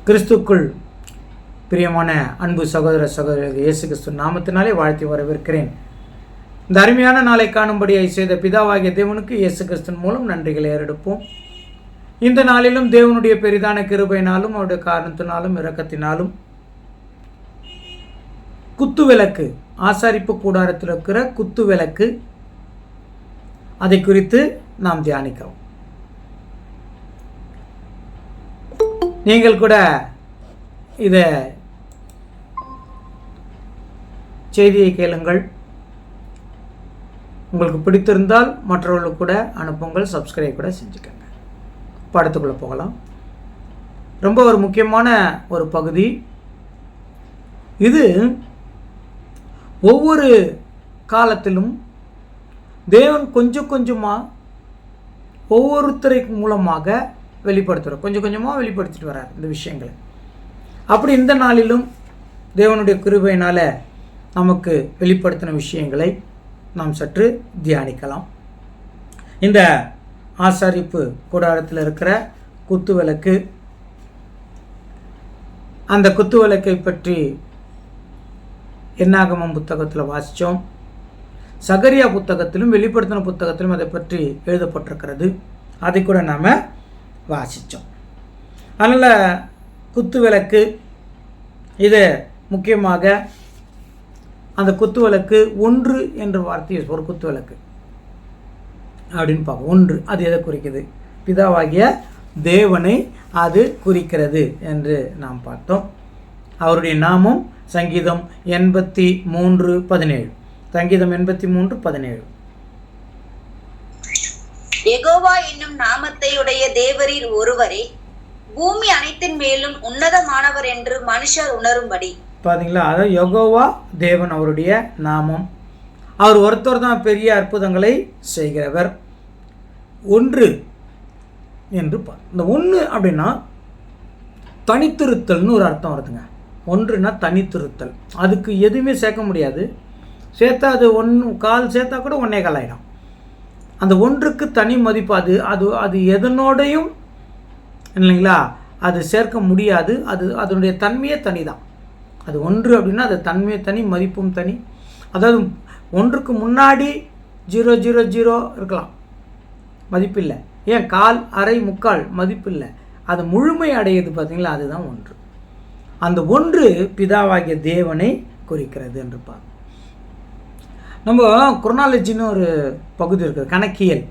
கிறிஸ்துக்குள் பிரியமான அன்பு சகோதர சகோதரர் இயேசு கிறிஸ்து நாமத்தினாலே வாழ்த்தி வரவேற்கிறேன். இந்த அருமையான நாளை காணும்படியாய் செய்த பிதாவாகிய தேவனுக்கு இயேசு கிறிஸ்துவின் மூலம் நன்றிகளை ஏறெடுப்போம். இந்த நாளிலும் தேவனுடைய பெரிதான கிருபையினாலும் அவருடைய காரணத்தினாலும் இரக்கத்தினாலும் குத்துவிளக்கு, ஆசாரிப்பு கூடாரத்தில் இருக்கிற குத்துவிளக்கு, அதை குறித்து நாம் தியானிக்கவும். நீங்கள் கூட இதை செய்தியை கேளுங்கள். உங்களுக்கு பிடித்திருந்தால் மற்றவர்களுக்கு கூட அனுப்புங்கள். சப்ஸ்கிரைப் கூட செஞ்சுக்கோங்க. படத்துக்குள்ளே போகலாம். ரொம்ப ஒரு முக்கியமான ஒரு பகுதி இது. ஒவ்வொரு காலத்திலும் தேவன் கொஞ்சம் கொஞ்சமாக ஒவ்வொருத்தருக்கு மூலமாக வெளிப்படுத்துகிறார். கொஞ்சம் கொஞ்சமாக வெளிப்படுத்திட்டு வர்றார் இந்த விஷயங்களை. அப்படி இந்த நாளிலும் தேவனுடைய கிருபையினால் நமக்கு வெளிப்படுத்தின விஷயங்களை நாம் சற்று தியானிக்கலாம். இந்த ஆசாரிப்பு கூடாரத்தில் இருக்கிற குத்துவிளக்கு, அந்த குத்துவிளக்கை பற்றி என்னாகமம் புத்தகத்தில் வாசித்தோம். சகரியா புத்தகத்திலும் வெளிப்படுத்தின புத்தகத்திலும் அதை பற்றி எழுதப்பட்டிருக்கிறது. அதை கூட நாம் வாசித்தோம். அதனால் குத்துவிளக்கு இது முக்கியமாக அந்த குத்துவிளக்கு ஒன்று என்ற வார்த்தையை ஒரு குத்துவிளக்கு அப்படின்னு பார்ப்போம். ஒன்று அது எதை குறிக்குது? பிதாவாகிய தேவனை அது குறிக்கிறது என்று நாம் பார்த்தோம். அவருடைய நாமம் சங்கீதம் 83:17. சங்கீதம் 83:17. யெகோவா என்னும் நாமத்தை உடைய தேவரீர் ஒருவரே, பூமி அனைத்தின் மேலும் உன்னதமானவர் என்று மனுஷர் உணரும்படி. பார்த்தீங்களா? அதாவது யெகோவா தேவன் அவருடைய நாமம். அவர் ஒருத்தர் தான் பெரிய அற்புதங்களை செய்கிறவர். ஒன்று என்று இந்த ஒன்று அப்படின்னா தனித்திருத்தல்னு ஒரு அர்த்தம் வருதுங்க. ஒன்றுனா தனித்திருத்தல். அதுக்கு எதுவுமே சேர்க்க முடியாது. சேர்த்தா அது கால் சேர்த்தா கூட 1.25 ஆகிடும். அந்த ஒன்றுக்கு தனி மதிப்பு. அது எதனோடையும் இல்லைங்களா அது சேர்க்க முடியாது. அதனுடைய தன்மையே தனி தான். அது ஒன்று அப்படின்னா அது தன்மையை தனி, மதிப்பும் தனி. அதாவது ஒன்றுக்கு முன்னாடி 000 இருக்கலாம், மதிப்பு இல்லை. ஏன் கால், அரை, முக்கால் மதிப்பு இல்லை. அது முழுமை அடையுது பார்த்தீங்களா, அதுதான் ஒன்று. அந்த ஒன்று பிதாவாகிய தேவனை குறிக்கிறது என்று பார்க்கணும். நம்ம குரோனாலஜின்னு ஒரு பகுதி இருக்குது, கணக்கியல்.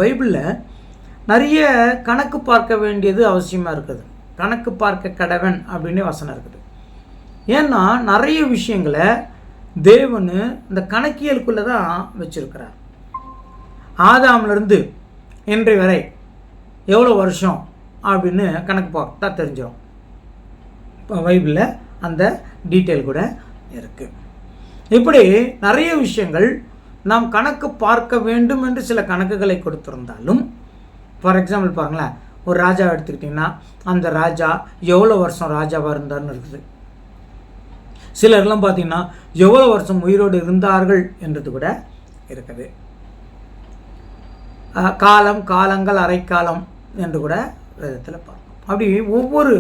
பைபிளில் நிறைய கணக்கு பார்க்க வேண்டியது அவசியமாக இருக்குது. கணக்கு பார்க்க கடவன் அப்படின்னு வசனம் இருக்குது. ஏன்னா நிறைய விஷயங்களை தேவன் இந்த கணக்கியலுக்குள்ளே தான் வச்சுருக்கிறார். ஆதாமிலிருந்து இன்றைய வரை எவ்வளோ வருஷம் அப்படின்னு கணக்கு பார்த்தா தெரிஞ்சிடும். இப்போ பைபிளில் அந்த டீட்டெயில் கூட இருக்குது. இப்படி நிறைய விஷயங்கள் நாம் கணக்கு பார்க்க வேண்டும் என்று சில கணக்குகளை கொடுத்திருந்தாலும், ஃபார் எக்ஸாம்பிள் பாருங்களேன், ஒரு ராஜா எடுத்துக்கிட்டிங்கன்னா அந்த ராஜா எவ்வளோ வருஷம் ராஜாவாக இருந்தார்னு இருக்குது. சிலர்லாம் பார்த்திங்கன்னா எவ்வளோ வருஷம் உயிரோடு இருந்தார்கள் என்றது கூட இருக்குது. காலம், காலங்கள், அரைக்காலம் என்று கூட விதத்தில் பார்க்கணும். அப்படி ஒவ்வொரு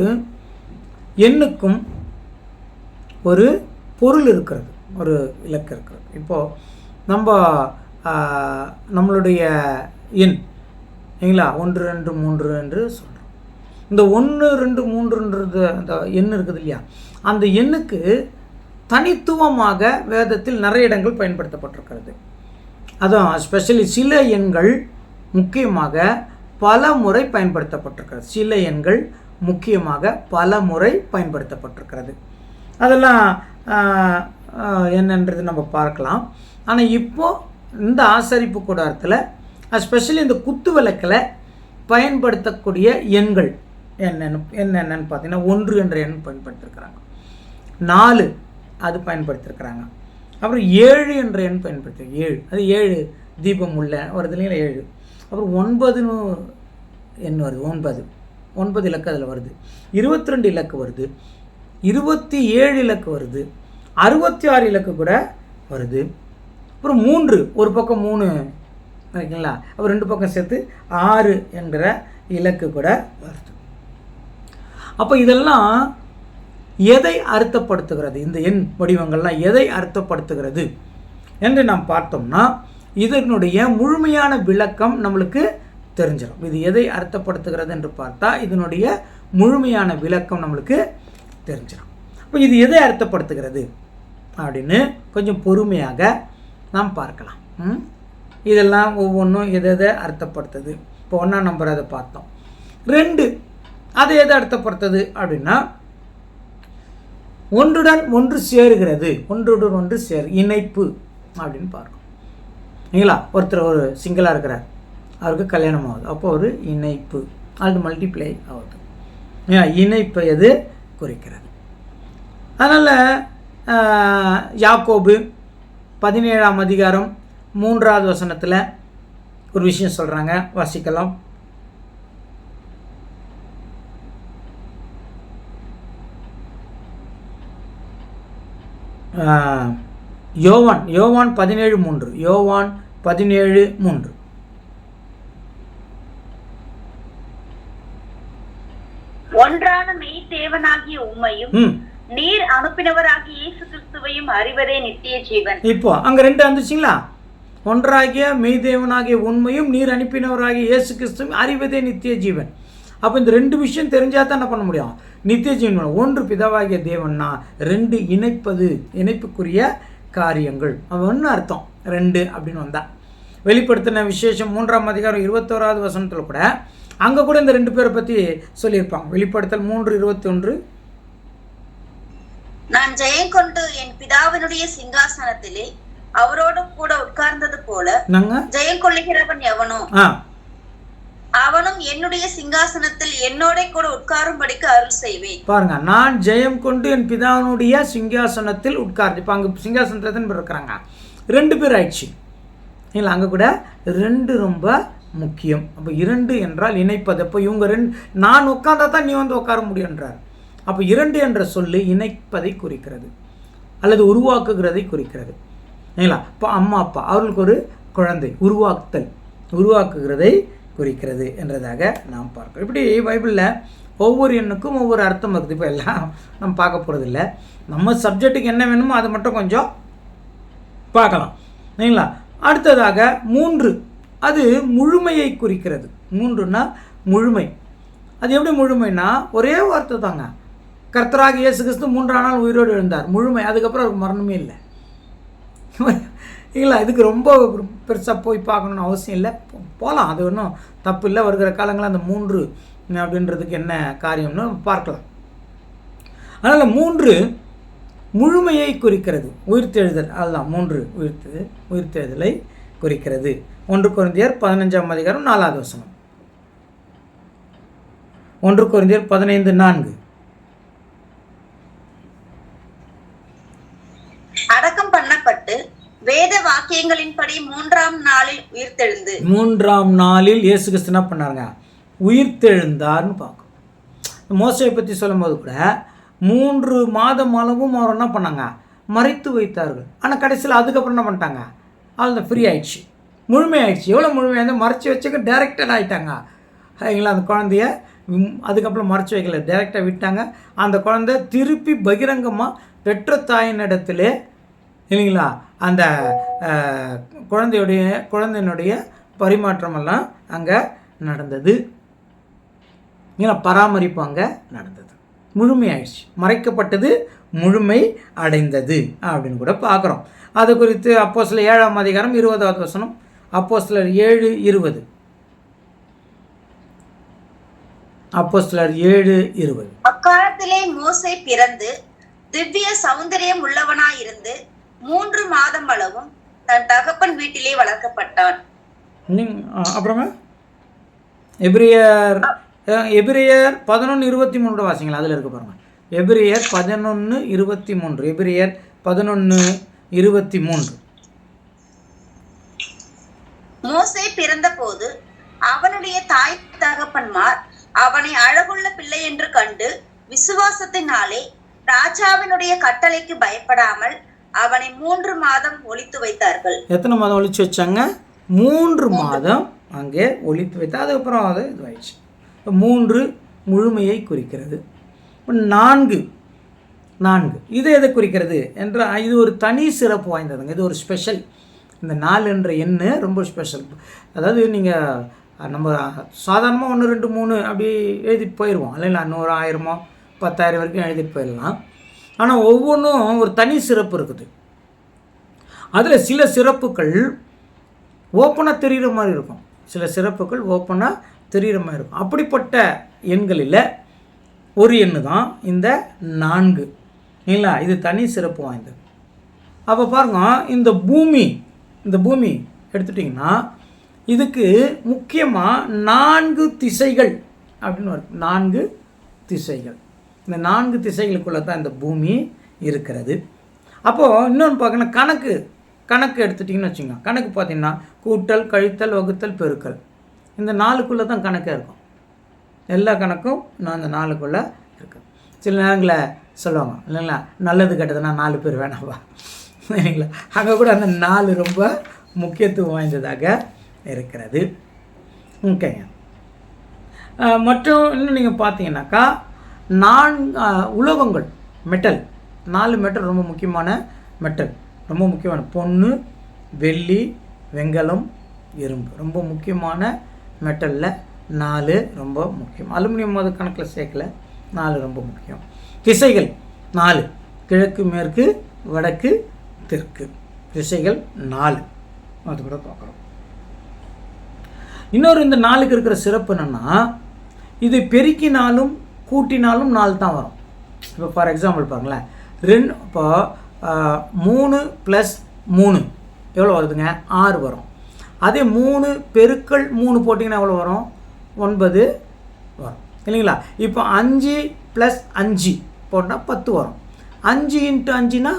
எண்ணுக்கும் ஒரு பொருள் இருக்கிறது, ஒரு இலக்கு இருக்கிறது. இப்போது நம்மளுடைய எண் இல்லைங்களா 1, 2, 3 என்று சொல்கிறோம். இந்த 1, 2, 3ன்றது அந்த எண் இருக்குது இல்லையா, அந்த எண்ணுக்கு தனித்துவமாக வேதத்தில் நிறைய இடங்கள் பயன்படுத்தப்பட்டிருக்கிறது. அதுவும் ஸ்பெஷலி சில எண்கள் முக்கியமாக பல முறை பயன்படுத்தப்பட்டிருக்கிறது. சில எண்கள் முக்கியமாக பல முறை பயன்படுத்தப்பட்டிருக்கிறது. அதெல்லாம் என்னன்றது நம்ம பார்க்கலாம். ஆனால் இப்போது இந்த ஆசரிப்பு கூடாரத்தில் ஸ்பெஷலி இந்த குத்து விளக்கில் பயன்படுத்தக்கூடிய எண்கள் என்னென்னு பார்த்தீங்கன்னா 1 என்ற எண் பயன்படுத்தியிருக்கிறாங்க, 4 அது பயன்படுத்தியிருக்கிறாங்க, அப்புறம் 7 என்ற எண் பயன்படுத்தி 7 அது 7 தீபம் உள்ள வருது இல்லைங்களா 7. அப்புறம் 9ன்னு எண் வருது, 9 இலக்கு அதில் வருது, 22 இலக்கு வருது, 27 இலக்கு வருது, 66 இலக்கு கூட வருது. அப்புறம் 3 ஒரு பக்கம் 3 ஓகேங்களா, அப்புறம் 2 பக்கம் சேர்த்து 6 என்கிற இலக்கு கூட வருது. அப்போ இதெல்லாம் எதை அர்த்தப்படுத்துகிறது? இந்த எண் வடிவங்கள்லாம் எதை அர்த்தப்படுத்துகிறது என்று நாம் பார்த்தோம்னா இதனுடைய முழுமையான விளக்கம் நம்மளுக்கு தெரிஞ்சிடும். இது எதை அர்த்தப்படுத்துகிறது என்று பார்த்தா இதனுடைய முழுமையான விளக்கம் நம்மளுக்கு தெரிஞ்சிடும். இப்போ இது எதை அர்த்தப்படுத்துகிறது அப்படின்னு கொஞ்சம் பொறுமையாக நாம் பார்க்கலாம். இதெல்லாம் ஒவ்வொன்றும் எதை அர்த்தப்படுத்துது. இப்போ 1ஆம் நம்பர் அதை பார்த்தோம். 2 அதை எதை அர்த்தப்படுத்துது அப்படின்னா ஒன்றுடன் ஒன்று சேருகிறது, ஒன்றுடன் ஒன்று இணைப்பு அப்படின்னு பார்க்கணும். இல்லைங்களா? ஒருத்தர் ஒரு சிங்கிளாக இருக்கிறார், அவருக்கு கல்யாணம் ஆகுது, அப்போ ஒரு இணைப்பு, அது மல்டிப்ளை ஆகுது. இணைப்பை எது குறிக்கிறது. அதனால் யாக்கோபு 17ஆம் அதிகாரம் 3வது வசனத்தில் ஒரு விஷயம் சொல்கிறாங்க, வாசிக்கலாம். யோவான் 17:3. யோவான் 17:3. ஒன்றான மெய் தேவனாகிய உம்மையும் நீர் அனுப்பினவராகிய இயேசு கிறிஸ்துவையும் அறிவதே நித்திய ஜீவன். இப்போ அங்க 2 வந்துச்சுங்களா? ஒன்றாகிய மெய் தேவனாகிய உண்மையும் நீர் அனுப்பினவராகிய இயேசு கிறிஸ்துவையும் அறிவதே நித்திய ஜீவன். அப்போ இந்த 2 விஷயம் தெரிஞ்சா தான் என்ன பண்ண முடியும்? நித்திய ஜீவன். ஒன்று பிதாவாகிய தேவன்னா, 2 இணைப்புக்குரிய காரியங்கள். அது ஒன்று அர்த்தம் 2 அப்படின்னு வந்தா. வெளிப்படுத்தின விசேஷம் 3ஆம் அதிகாரம் 21வது வசனத்தில் கூட அங்கே கூட இந்த 2 பேரை பற்றி சொல்லியிருப்பாங்க. வெளிப்படுத்தல் 3:21. நான் ஜெயம் கொண்டு என் பிதாவினுடைய சிங்காசனத்திலே அவரோடு கூட உட்கார்ந்தது போல ஜெயம் கொள்ளுகிறவன் எவனோ அவனும் என்னுடைய சிங்காசனத்தில் என்னோட கூட உட்காரும்படிக்கு அருள் செய்வேன். பாருங்க, நான் ஜெயம் கொண்டு என் பிதாவினுடைய சிங்காசனத்தில் உட்கார்ந்து. இப்போ அங்கே சிங்காசனத்தில் இருக்கிறாங்க 2 பேர் ஆயிடுச்சு இல்லை? அங்கே கூட 2 ரொம்ப முக்கியம். அப்போ 2 என்றால் இணைப்பது. அப்போ இவங்க 2 நான் உட்கார்ந்தா தான் நீ வந்து உட்கார முடியுன்றார். அப்போ 2 என்ற சொல்லு இணைப்பதை குறிக்கிறது அல்லது உருவாக்குகிறதை குறிக்கிறது. இல்லைங்களா? இப்போ அம்மா அப்பா அவர்களுக்கு ஒரு குழந்தை, உருவாக்குகிறதை குறிக்கிறது என்றதாக நாம் பார்க்கிறோம். இப்படி பைபிளில் ஒவ்வொரு எண்ணுக்கும் ஒவ்வொரு அர்த்தம் இருக்குது. இப்போ எல்லாம் நம்ம பார்க்க போகிறதில்ல. நம்ம சப்ஜெக்ட்டுக்கு என்ன வேணுமோ அதை மட்டும் கொஞ்சம் பார்க்கலாம். இல்லைங்களா? அடுத்ததாக 3 அது முழுமையை குறிக்கிறது. 3ன்னா முழுமை. அது எப்படி முழுமைனா ஒரே வார்த்தை தாங்க. கர்த்தராகிய இயேசு கிறிஸ்து 3ஆம் நாள் உயிரோடு எழுந்தார். முழுமை. அதுக்கப்புறம் அவருக்கு மரணமே இல்லை. இல்லை, இதுக்கு ரொம்ப பெருசாக போய் பார்க்கணுன்னு அவசியம் இல்லை. போகலாம், அது ஒன்றும் தப்பு இல்லை. வருகிற காலங்களில் அந்த 3 அப்படின்றதுக்கு என்ன காரியம்னு பார்க்கலாம். அதனால் 3 முழுமையை குறிக்கிறது. உயிர்த்தெழுதல், அதுதான் 3 உயிர்த்தெழுதலை குறிக்கிறது. 1 கொரிந்தியர் 15ஆம் அதிகாரம் 4வது வசனம். 1 கொரிந்தியர் 15:4. அடக்கம் பண்ணப்பட்டு வேத வாக்கியங்களின்படி 3ஆம் நாளில் உயிர்த்தெழுந்து. 3ஆம் நாளில் இயேசு கிறிஸ்து என்ன பண்ணாருங்க? உயிர்த்தெழுந்தார்னு பார்க்கும். மோசையை பற்றி சொல்லும் போது கூட 3 மாதம் அளவும் அவர் என்ன பண்ணாங்க? மறைத்து வைத்தார்கள். ஆனால் கடைசியில் அதுக்கப்புறம் என்ன பண்ணிட்டாங்க? அது ஃப்ரீ ஆயிடுச்சு, முழுமை ஆயிடுச்சு. எவ்வளோ முழுமையாக இருந்தால் மறைச்சி வச்சுக்க டைரக்டட் ஆகிட்டாங்க. சரிங்களா? அந்த குழந்தைய அதுக்கப்புறம் மறைச்சி வைக்கல, டைரெக்டாக விட்டாங்க. அந்த குழந்தை திருப்பி பகிரங்கமாக பெற்ற தாயினிடத்திலே இல்லைங்களா அந்த குழந்தையினுடைய பரிமாற்றமெல்லாம் அங்கே நடந்தது. ஏன்னா பராமரிப்பு அங்கே நடந்தது. முழுமையாயிடுச்சு, மறைக்கப்பட்டது முழுமை அடைந்தது அப்படின்னு கூட பார்க்குறோம். அது குறித்து அப்போஸ்தலர் 7ஆம் அதிகாரம் 20வது வசனம். அப்போஸ்தலர் 7:20. அப்போஸ்தலர் 7:20. அக்காலத்திலே மோசே பிறந்து திவ்ய சௌந்தரியம் உள்ளவனாயிருந்து 3 மாதம் அளவும் தன் தகப்பன் வீட்டிலே வளர்க்கப்பட்டான். அப்புறமா எபிரேயர் 11:23 வாசிங்களா? அதில் இருக்க பாருங்க. எபிரேயர் 11:23. எபிரேயர் 11:23. மோசே பிறந்த போது அவனுடைய தாய் தகப்பன்மார் அவனை அழகுள்ள பிள்ளை என்று கண்டு விசுவாசத்தினாலே ராஜாவினுடைய கட்டளைக்கு பயப்படாமல் அவனை 3 மாதம் ஒளித்து வைத்தார்கள். எத்தனை மாதம் ஒளிச்சு வச்சாங்க? 3 மாதம் அங்கே ஒளித்து வைத்தா. அதுக்கப்புறம் அது இதுவாயிடுச்சு. 3 முழுமையை குறிக்கிறது. 4 இது எதை குறிக்கிறது என்ற இது ஒரு தனி சிறப்பு வாய்ந்ததுங்க. இது ஒரு ஸ்பெஷல். இந்த 4 என்ற எண்ணு ரொம்ப ஸ்பெஷல். அதாவது நீங்கள் நம்ம சாதாரணமாக 1 2 3 அப்படி எழுதிட்டு போயிடுவோம் இல்லைங்களா, 100 1000 10,000 வரைக்கும் எழுதிட்டு போயிடலாம். ஆனால் ஒவ்வொன்றும் ஒரு தனி சிறப்பு இருக்குது. அதில் சில சிறப்புகள் ஓப்பனாக தெரிகிற மாதிரி இருக்கும், சில சிறப்புகள் ஓப்பனாக தெரிகிற மாதிரி இருக்கும். அப்படிப்பட்ட எண்களில் ஒரு எண்ணு தான் இந்த 4 இல்லைங்களா. இது தனி சிறப்பு வாய்ந்தது. அப்போ பாருங்க, இந்த பூமி எடுத்துட்டிங்கன்னா இதுக்கு முக்கியமாக 4 திசைகள் அப்படின்னு வரும். 4 திசைகள். இந்த 4 திசைகளுக்குள்ளே தான் இந்த பூமி இருக்கிறது. அப்போது இன்னொன்று பார்க்கணும், கணக்கு எடுத்துட்டிங்கன்னு வச்சுங்க. கணக்கு பார்த்திங்கன்னா கூட்டல், கழித்தல், வகுத்தல், பெருக்கல், இந்த 4க்குள்ளே தான் கணக்கே இருக்கும். எல்லா கணக்கும் இந்த 4க்குள்ளே இருக்குது. சில நேரங்களில் சொல்லுவாங்க இல்லைங்களா, நல்லது கெட்டதுன்னா 4 பேர் வேணாவா இல்லைங்களா. அங்கே கூட அந்த 4 ரொம்ப முக்கியத்துவம் வாய்ந்ததாக இருக்கிறது. ஓகேங்க. மற்றும் இன்னும் நீங்கள் பார்த்தீங்கன்னாக்கா உலோகங்கள், மெட்டல், 4 மெட்டல் ரொம்ப முக்கியமான மெட்டல், ரொம்ப முக்கியமான பொண்ணு, வெள்ளி, வெண்கலம், இரும்பு, ரொம்ப முக்கியமான மெட்டலில் 4 ரொம்ப முக்கியம். அலுமினியம் அது கணக்கில் சேர்க்கல, 4 ரொம்ப முக்கியம். திசைகள் 4, கிழக்கு, மேற்கு, வடக்கு, தெற்கு, திசைகள் 4. அது கூட பார்க்குறோம். இன்னொரு இந்த 4க்கு இருக்கிற சிறப்பு என்னென்னா, இது பெருக்கினாலும் கூட்டினாலும் 4 தான் வரும். இப்போ ஃபார் எக்ஸாம்பிள் பாருங்களேன், இப்போ 3 + 3 எவ்வளோ வருதுங்க, 6 வரும். அதே 3 பெருக்கல் 3 போட்டிங்கன்னா எவ்வளோ வரும், 9 வரும் இல்லைங்களா. இப்போ 5 + 5 போட்டால் 10 வரும். 5 × 5னா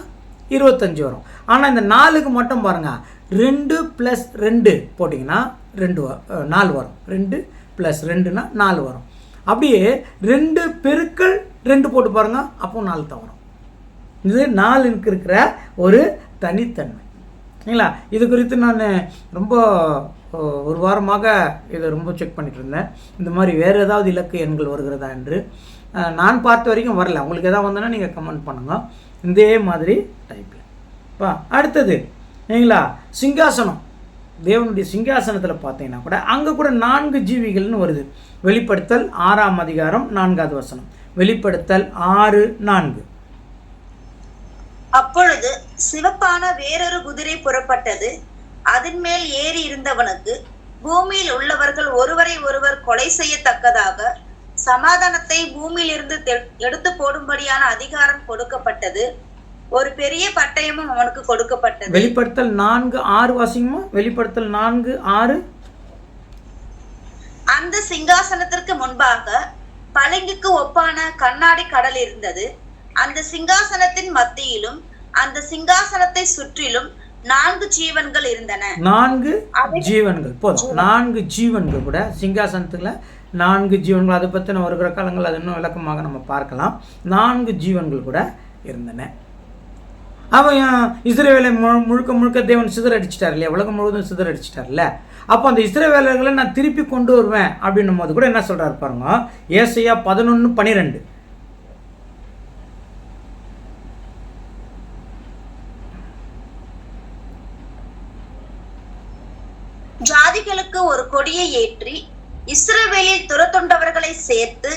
25 வரும். ஆனால் இந்த 4க்கு மட்டும் பாருங்கள், 2 + 2 போட்டிங்கன்னா 4 வரும். 2 + 2னா 4 வரும். அப்படியே 2 பெருக்கல் 2 போட்டு பாருங்கள், அப்போ 4 தான் வரும். இது 4க்கு இருக்கிற ஒரு தனித்தன்மை இல்லைங்களா. இது குறித்து நான் ரொம்ப ஒரு வாரமாக இதை ரொம்ப செக் பண்ணிட்டு இருந்தேன். இந்த மாதிரி வேறு ஏதாவது இலக்கு எண்கள் வருகிறதா என்று. நான் பார்த்த வரைக்கும் வரல. உங்களுக்கு எதாவது வந்தோன்னா நீங்கள் கமெண்ட் பண்ணுங்கள். இதே மாதிரி டைப்பில் அடுத்தது இல்லைங்களா, சிங்காசனம். தேவனுடைய சிங்காசனத்தில் பார்த்தீங்கன்னா கூட அங்கே கூட 4 ஜீவிகள்னு வருது. வெளிப்படுத்தல் 6ஆம் அதிகாரம் 4வது வசனம். வெளிப்படுத்தல் 6:4. அப்பொழுது சிவப்பான வேறொரு குதிரை புறப்பட்டது. அதன் மேல் ஏறி இருந்தவனுக்கு பூமியில் உள்ளவர்கள் ஒருவரை ஒருவர் கொலை செய்யத்தக்கதாக சமாதானத்தை பூமியிலிருந்து எடுத்து போடும்படியான அதிகாரம் கொடுக்கப்பட்டது. ஒரு பெரிய பட்டயமும் அவனுக்கு கொடுக்கப்பட்டது. வெளிப்படுத்தல் 4:6 வாசிங்கமா. வெளிப்படுத்தல் 4:6. அந்த சிங்காசனத்திற்கு முன்பாக பளிங்குக்கு ஒப்பான கண்ணாடி கடல் இருந்தது. அந்த சிங்காசனத்தின் மத்தியிலும் அந்த சிங்காசனத்தை சுற்றிலும் 4 ஜீவன்கள் இருந்தன. 4 ஜீவன்கள் போதும். 4 ஜீவன்கள் கூட சிங்காசனத்துல 4 ஜீவன்கள், அதை பற்றின வருகிற காலங்கள் அது இன்னும் விளக்கமாக நம்ம பார்க்கலாம். 4 ஜீவன்கள் கூட இருந்தன. அவன் இஸ்ரவேலை முழுக்க தேவன் சிதறடிச்சிட்டார் இல்லையா, உலகம் முழுவதும் சிதறடிச்சிட்டார்ல. அப்போ அந்த இஸ்ரவேலர்களை நான் திருப்பி கொண்டு வருவேன் அப்படின்னும் போது கூட என்ன சொல்கிறாரு பாருங்க, ஏசாயா 11:12. ஜாதிகளுக்கு ஒரு கொடியை ஏற்றி இஸ்ரவேலில் துரத்துண்டவர்களை சேர்த்து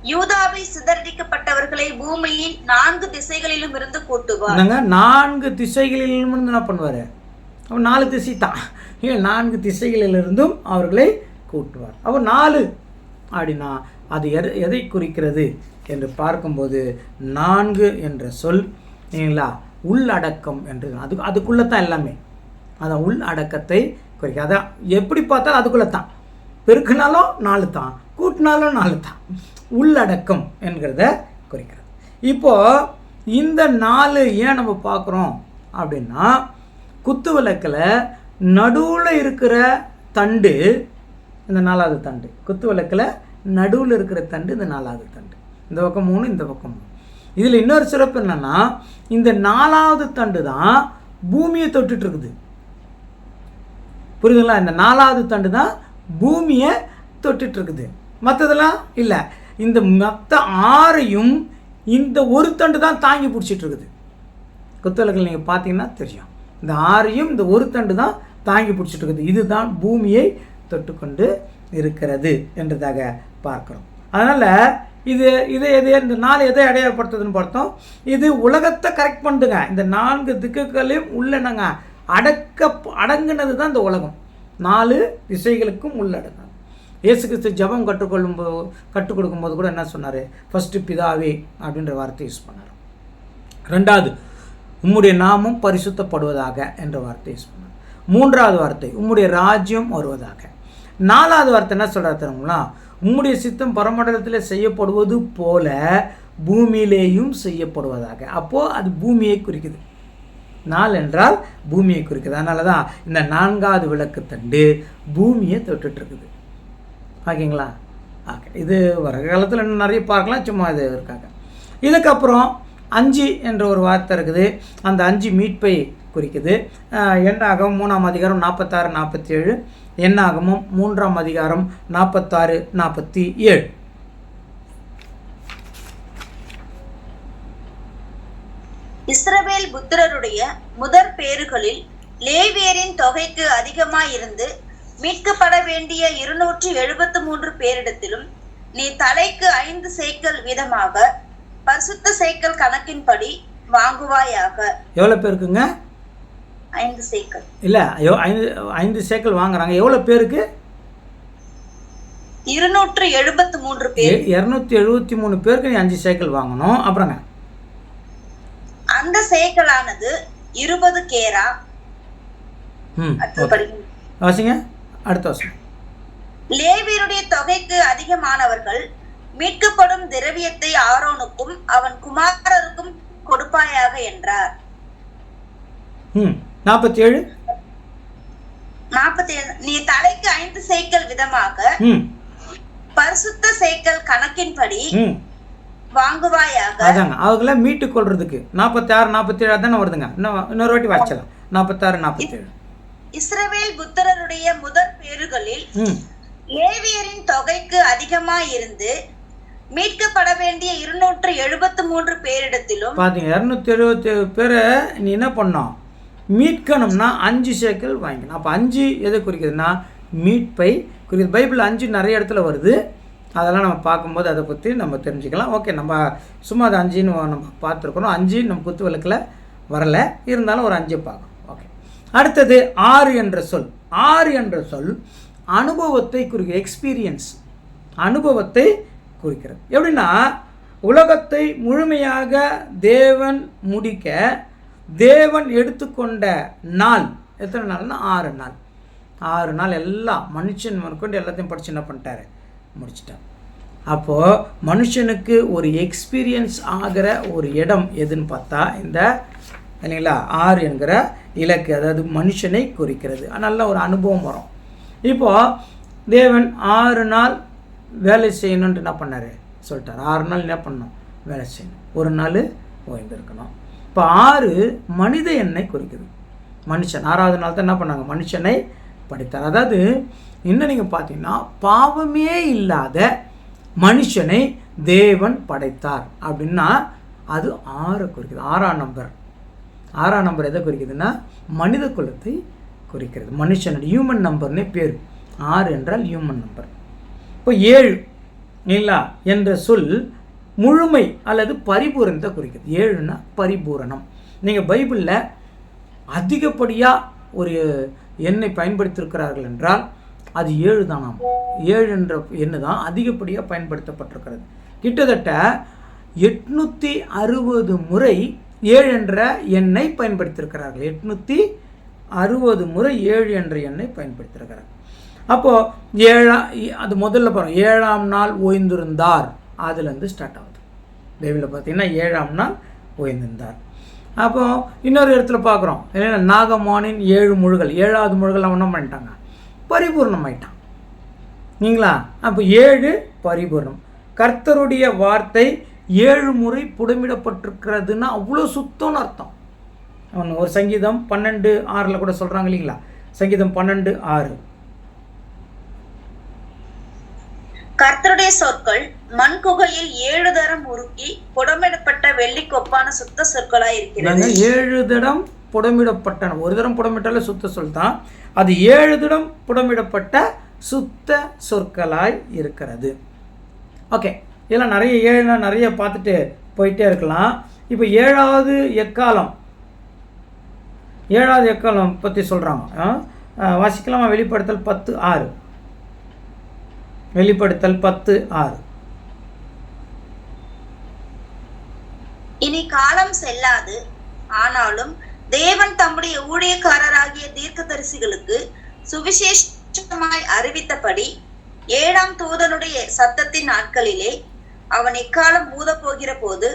யூதாவை சிதறடிக்கப்பட்டவர்களை பூமியின் 4 திசைகளிலும் இருந்து கூட்டுவார். 4 திசைகளிலும் இருந்து என்ன பண்ணுவாரு, 4 திசை தான், 4 திசைகளிலிருந்தும் அவர்களை கூட்டுவார். அவர் 4 அப்படின்னா அது எதை குறிக்கிறது என்று பார்க்கும்போது 4 என்ற சொல் இல்லைங்களா, உள்ளடக்கம் என்று. அதுக்குள்ளே தான் எல்லாமே, அதான் உள் அடக்கத்தை குறிக்க. அதான் எப்படி பார்த்தாலும் அதுக்குள்ளே தான், பெருக்குனாலும் 4 தான், கூட்டினாலும் 4 தான், உள்ளடக்கம் என்கிறத குறிக்கிறது. இப்போது இந்த 4 ஏன் நம்ம பார்க்குறோம் அப்படின்னா, குத்து விளக்கில் நடுவில் இருக்கிற தண்டு இந்த 4வது தண்டு, குத்து விளக்கில் நடுவில் இருக்கிற தண்டு இந்த 4வது தண்டு, இந்த பக்கம் 3 இந்த பக்கம் 3. இதில் இன்னொரு சிறப்பு என்னென்னா, இந்த 4வது தண்டு தான் பூமியை தொட்டுட்டு இருக்குது. புரியுதுங்களா, இந்த 4வது தண்டு தான் பூமியை தொட்டுட்டு இருக்குது, மற்றதெல்லாம் இல்லை. இந்த மற்ற 6ஐயும் இந்த ஒரு தண்டு தான் தாங்கி பிடிச்சிட்டு இருக்குது. குத்துவிளக்கில் நீங்கள் பார்த்தீங்கன்னா தெரியும், இந்த 6ஐயும் இந்த ஒரு தண்டு தான் தாங்கி பிடிச்சிட்டு இருக்குது. இதுதான் பூமியை தொட்டுக்கொண்டு இருக்கிறது என்றதாக பார்க்குறோம். அதனால் இந்த 4 எதை அடையாளப்படுத்துதுன்னு பார்த்தோம். இது உலகத்தை கரெக்ட் பண்ணுதுங்க. இந்த 4 திக்குகளையும் உள்ளனங்க அடங்குனது தான் இந்த உலகம். 4 திசைகளுக்கும் உள்ளடங்கும். இயேசு கிறிஸ்து ஜெபம் கற்றுக் கொடுக்கும்போது கூட என்ன சொன்னார்? ஃபஸ்ட்டு பிதாவே அப்படின்ற வார்த்தை யூஸ் பண்ணார். 2வது உம்முடைய நாமம் பரிசுத்தப்படுவதாக என்ற வார்த்தை யூஸ் பண்ணார். 3வது வார்த்தை உம்முடைய ராஜ்யம் வருவதாக. 4வது வார்த்தை என்ன சொல்கிறார் தெரியுங்களா? உம்முடைய சித்தம் பரமண்டலத்தில் செய்யப்படுவது போல பூமியிலேயும் செய்யப்படுவதாக. அப்போது அது பூமியை குறிக்குது. 4 என்றால் பூமியை குறிக்குது. அதனால தான் இந்த 4வது விளக்கு தண்டு பூமியை தொட்டுட்ருக்குது. ஓகேங்களா? ஓகே, இது வர காலத்தில் இன்னும் நிறைய பார்க்கலாம், சும்மா இது இருக்காங்க. இதுக்கப்புறம் 5 என்ற ஒரு வார்த்தை இருக்குது. அந்த 5 மீட்பை குறிக்குது. எண்ணாகமம் 3ஆம் அதிகாரம் 46, 47, எண்ணாகமம் 3ஆம் அதிகாரம் 46, 47. இஸ்ரவேல் புத்திரருடைய முதற் பேறுகளில் லேவியரின் தொகைக்கு அதிகமாயிருந்து மீட்கப்பட வேண்டிய 273 பேரிடத்திலும் நீ தலைக்கு 5 சேக்கல் வீதமாக பரிசுத்த சேக்கல் கணக்கின்படி வாங்குவாயாக. எவ்வளவு பேருக்குங்க? 5 சேக்கல். இல்ல, 5 சேக்கல் வாங்குறாங்க. எவ்வளவு பேருக்கு? 273 பேர். 273 பேருக்கு நீ 5 சேக்கல் வாங்கணும். அப்புறங்க அந்த சேக்கலானது 20 கேரா. வாசிங்க, அடுத்த வாசிங்க. லேவியருடைய தொகைக்கு அதிகமானவர்கள் மீட்கப்படும் திரவியத்தை ஆரோனுக்கும் அவன் குமாரருக்கும் கொடுப்பாயாக என்றார். 47 நீ தலைக்கு 5 சேக்கல் விதமாக பரிசுத்த சேக்கல் கணக்கின்படி வாங்குவாயாக. அதாங்க அவங்கள மீட்டு கொள்றதுக்கு 46, 47 தானே வருதுங்க. இன்னொரு வாட்டி வாசிச்சலாம். 46, 47. இஸ்ரவேல் புத்திரருடைய முதற் பேறுகளில் லேவியரின் தொகைக்கு அதிகமாயிருந்து மீட்கப்பட வேண்டிய 273 பேரிடத்திலும் பாத்தீங்க. 277 பேரை நீ என்ன பண்ணோம்? மீட்கணும்னா 5 சேக்கல் வாங்கிக்கணும். அப்போ 5 எதை குறிக்குதுன்னா மீட்பை குறிக்குது. பைபிள் 5 நிறைய இடத்துல வருது. அதெல்லாம் நம்ம பார்க்கும்போது அதை பற்றி நம்ம தெரிஞ்சுக்கலாம். ஓகே, நம்ம சும்மா அது 5ன்னு நம்ம பார்த்துருக்குறோம். 5 நம்ம குத்து விளக்கில் வரலை, இருந்தாலும் ஒரு 5 பார்க்கணும். ஓகே, அடுத்தது 6 என்ற சொல். 6 என்ற சொல் அனுபவத்தை குறிக்கிறது. எக்ஸ்பீரியன்ஸ், அனுபவத்தை குறிக்கிறது. எப்படின்னா உலகத்தை முழுமையாக தேவன் முடிக்க தேவன் எடுத்துக்கொண்ட நாள் எத்தனை நாள்னா 6 நாள். 6 நாள் எல்லாம் மனுஷன் கொண்டு எல்லாத்தையும் படித்து என்ன பண்ணிட்டாரு? முடிச்சிட்டார். அப்போது மனுஷனுக்கு ஒரு எக்ஸ்பீரியன்ஸ் ஆகிற ஒரு இடம் எதுன்னு பார்த்தா இந்த இல்லைங்களா 6 என்கிற இலக்கு, அதாவது மனுஷனை குறிக்கிறது. நல்ல ஒரு அனுபவம் வரும். இப்போது தேவன் 6 நாள் வேலை செய்யணுன்ட்டு என்ன பண்ணார்? சொல்லிட்டார். 6 நாள் என்ன பண்ணணும்? வேலை செய்யணும். ஒரு நாள் ஓய்ந்திருக்கணும். இப்போ 6 மனித எண்ணை குறிக்குது. மனுஷன் 6வது நாள் தான் என்ன பண்ணாங்க? மனுஷனை படைத்தார். அதாவது இன்னும் நீங்கள் பார்த்தீங்கன்னா பாவமே இல்லாத மனுஷனை தேவன் படைத்தார் அப்படின்னா அது 6 குறிக்குது. 6ஆம் நம்பர். 6ஆம் நம்பர் எதை குறிக்குதுன்னா மனித குலத்தை குறிக்கிறது. மனுஷனுடைய ஹியூமன் நம்பர்னே பேர். 6 என்றால் ஹியூமன் நம்பர். இப்போ 7 இல்லைங்களா என்ற சொல் முழுமை அல்லது பரிபூரணத்தை குறிக்குது. 7னா பரிபூரணம். நீங்கள் பைபிளில் அதிகப்படியாக ஒரு எண்ணை பயன்படுத்தியிருக்கிறார்கள் என்றால் அது 7 தானாம். 7 என்ற எண்ணு தான் அதிகப்படியாக பயன்படுத்தப்பட்டிருக்கிறது. கிட்டத்தட்ட 860 முறை 7 என்ற எண்ணை பயன்படுத்தியிருக்கிறார்கள். 860 முறை 7 என்ற எண்ணை பயன்படுத்தியிருக்கிறார்கள். அப்போது 7 அது முதல்ல பாருங்கள், 7ஆம் நாள் ஓய்ந்திருந்தார், அதுலேருந்து ஸ்டார்ட் ஆகுது. பைபிளில் பார்த்தீங்கன்னா 7ஆம் நாள் ஓய்ந்திருந்தார். அப்போது இன்னொரு இடத்துல பார்க்குறோம், இல்லைன்னா நாகமானின் 7 முழுகள், 7வது முழுகள் அவன் என்ன பண்ணிட்டாங்க? பரிபூர்ணமாயிட்டான். நீங்களா? அப்போ 7 பரிபூர்ணம். கர்த்தருடைய வார்த்தை 7 முறை புடமிடப்பட்டிருக்கிறதுன்னா அவ்வளோ சுத்தம்னு அர்த்தம். ஒரு சங்கீதம் 12:6 கூட சொல்கிறாங்க இல்லைங்களா? சங்கீதம் 12:6 கர்த்தருடைய சொற்கள் மண் குகையில் 7 தரம் உருக்கி புடமிடப்பட்ட வெள்ளிக்கு ஒப்பான சுத்த சொற்களாய் இருக்கிறது. 7 தரம் புடமிடப்பட்டன. ஒரு தரம் புடமிட்டாலே சுத்த சொல் தான். அது 7 தரம் புடமிடப்பட்ட சுத்த சொற்களாய் இருக்கிறது. ஓகே, இதெல்லாம் நிறைய பார்த்துட்டு போயிட்டே இருக்கலாம். இப்போ ஏழாவது எக்காலம் பற்றி சொல்கிறாங்க. வாசிக்கலாமா? வெளிப்படுத்தல் 10:6. வெளிப்படுத்தல் 10:6. இனி காலம் செல்லாது, ஆனாலும் தேவன் தம்முடைய ஊழியக்காரராகிய தீர்க்கதரிசிகளுக்கு சுவிசேஷமாய் அறிவித்தபடி 7ஆம் தூதனுடைய சத்தத்தின் நாட்களிலே அவன் எக்காலம் ஊத போகிற போது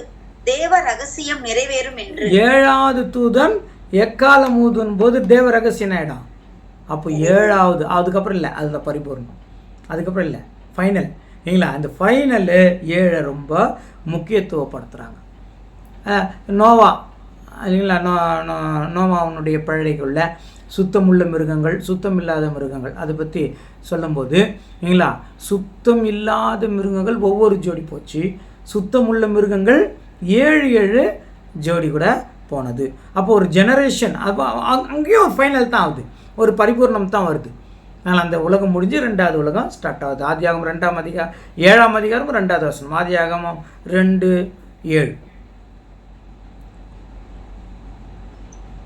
தேவ ரகசியம் நிறைவேறும் என்று. 7வது தூதன் எக்காலம் ஊதும் போது தேவ ரகசியம் ஆயிடும். அப்போ 7வது, அதுக்கப்புறம் இல்லை, அதுதான் பரிபூர்ணம். அதுக்கப்புறம் இல்லை, ஃபைனல். இல்லைங்களா? அந்த ஃபைனலு 7 ரொம்ப முக்கியத்துவப்படுத்துகிறாங்க. நோவா இல்லைங்களா? நோவாவுடைய பழகைக்குள்ள சுத்தமுள்ள மிருகங்கள், சுத்தம் இல்லாத மிருகங்கள், அதை பற்றி சொல்லும்போது இல்லைங்களா, சுத்தம் இல்லாத மிருகங்கள் ஒவ்வொரு ஜோடி போச்சு, சுத்தமுள்ள மிருகங்கள் 7 ஜோடி கூட போனது. அப்போ ஒரு ஜெனரேஷன், அப்போ அங்கேயும் ஒரு ஃபைனல் தான் ஆகுது, ஒரு பரிபூர்ணம் தான் வருது. அதனால் அந்த உலகம் முடிஞ்சு 2வது உலகம் ஸ்டார்ட் ஆகுது. ஆதியாகமம் 2ஆம் அதிகாரம் 7ஆம் அதிகாரம் 2வது வசனம். ஆதியாகமம் 2:7.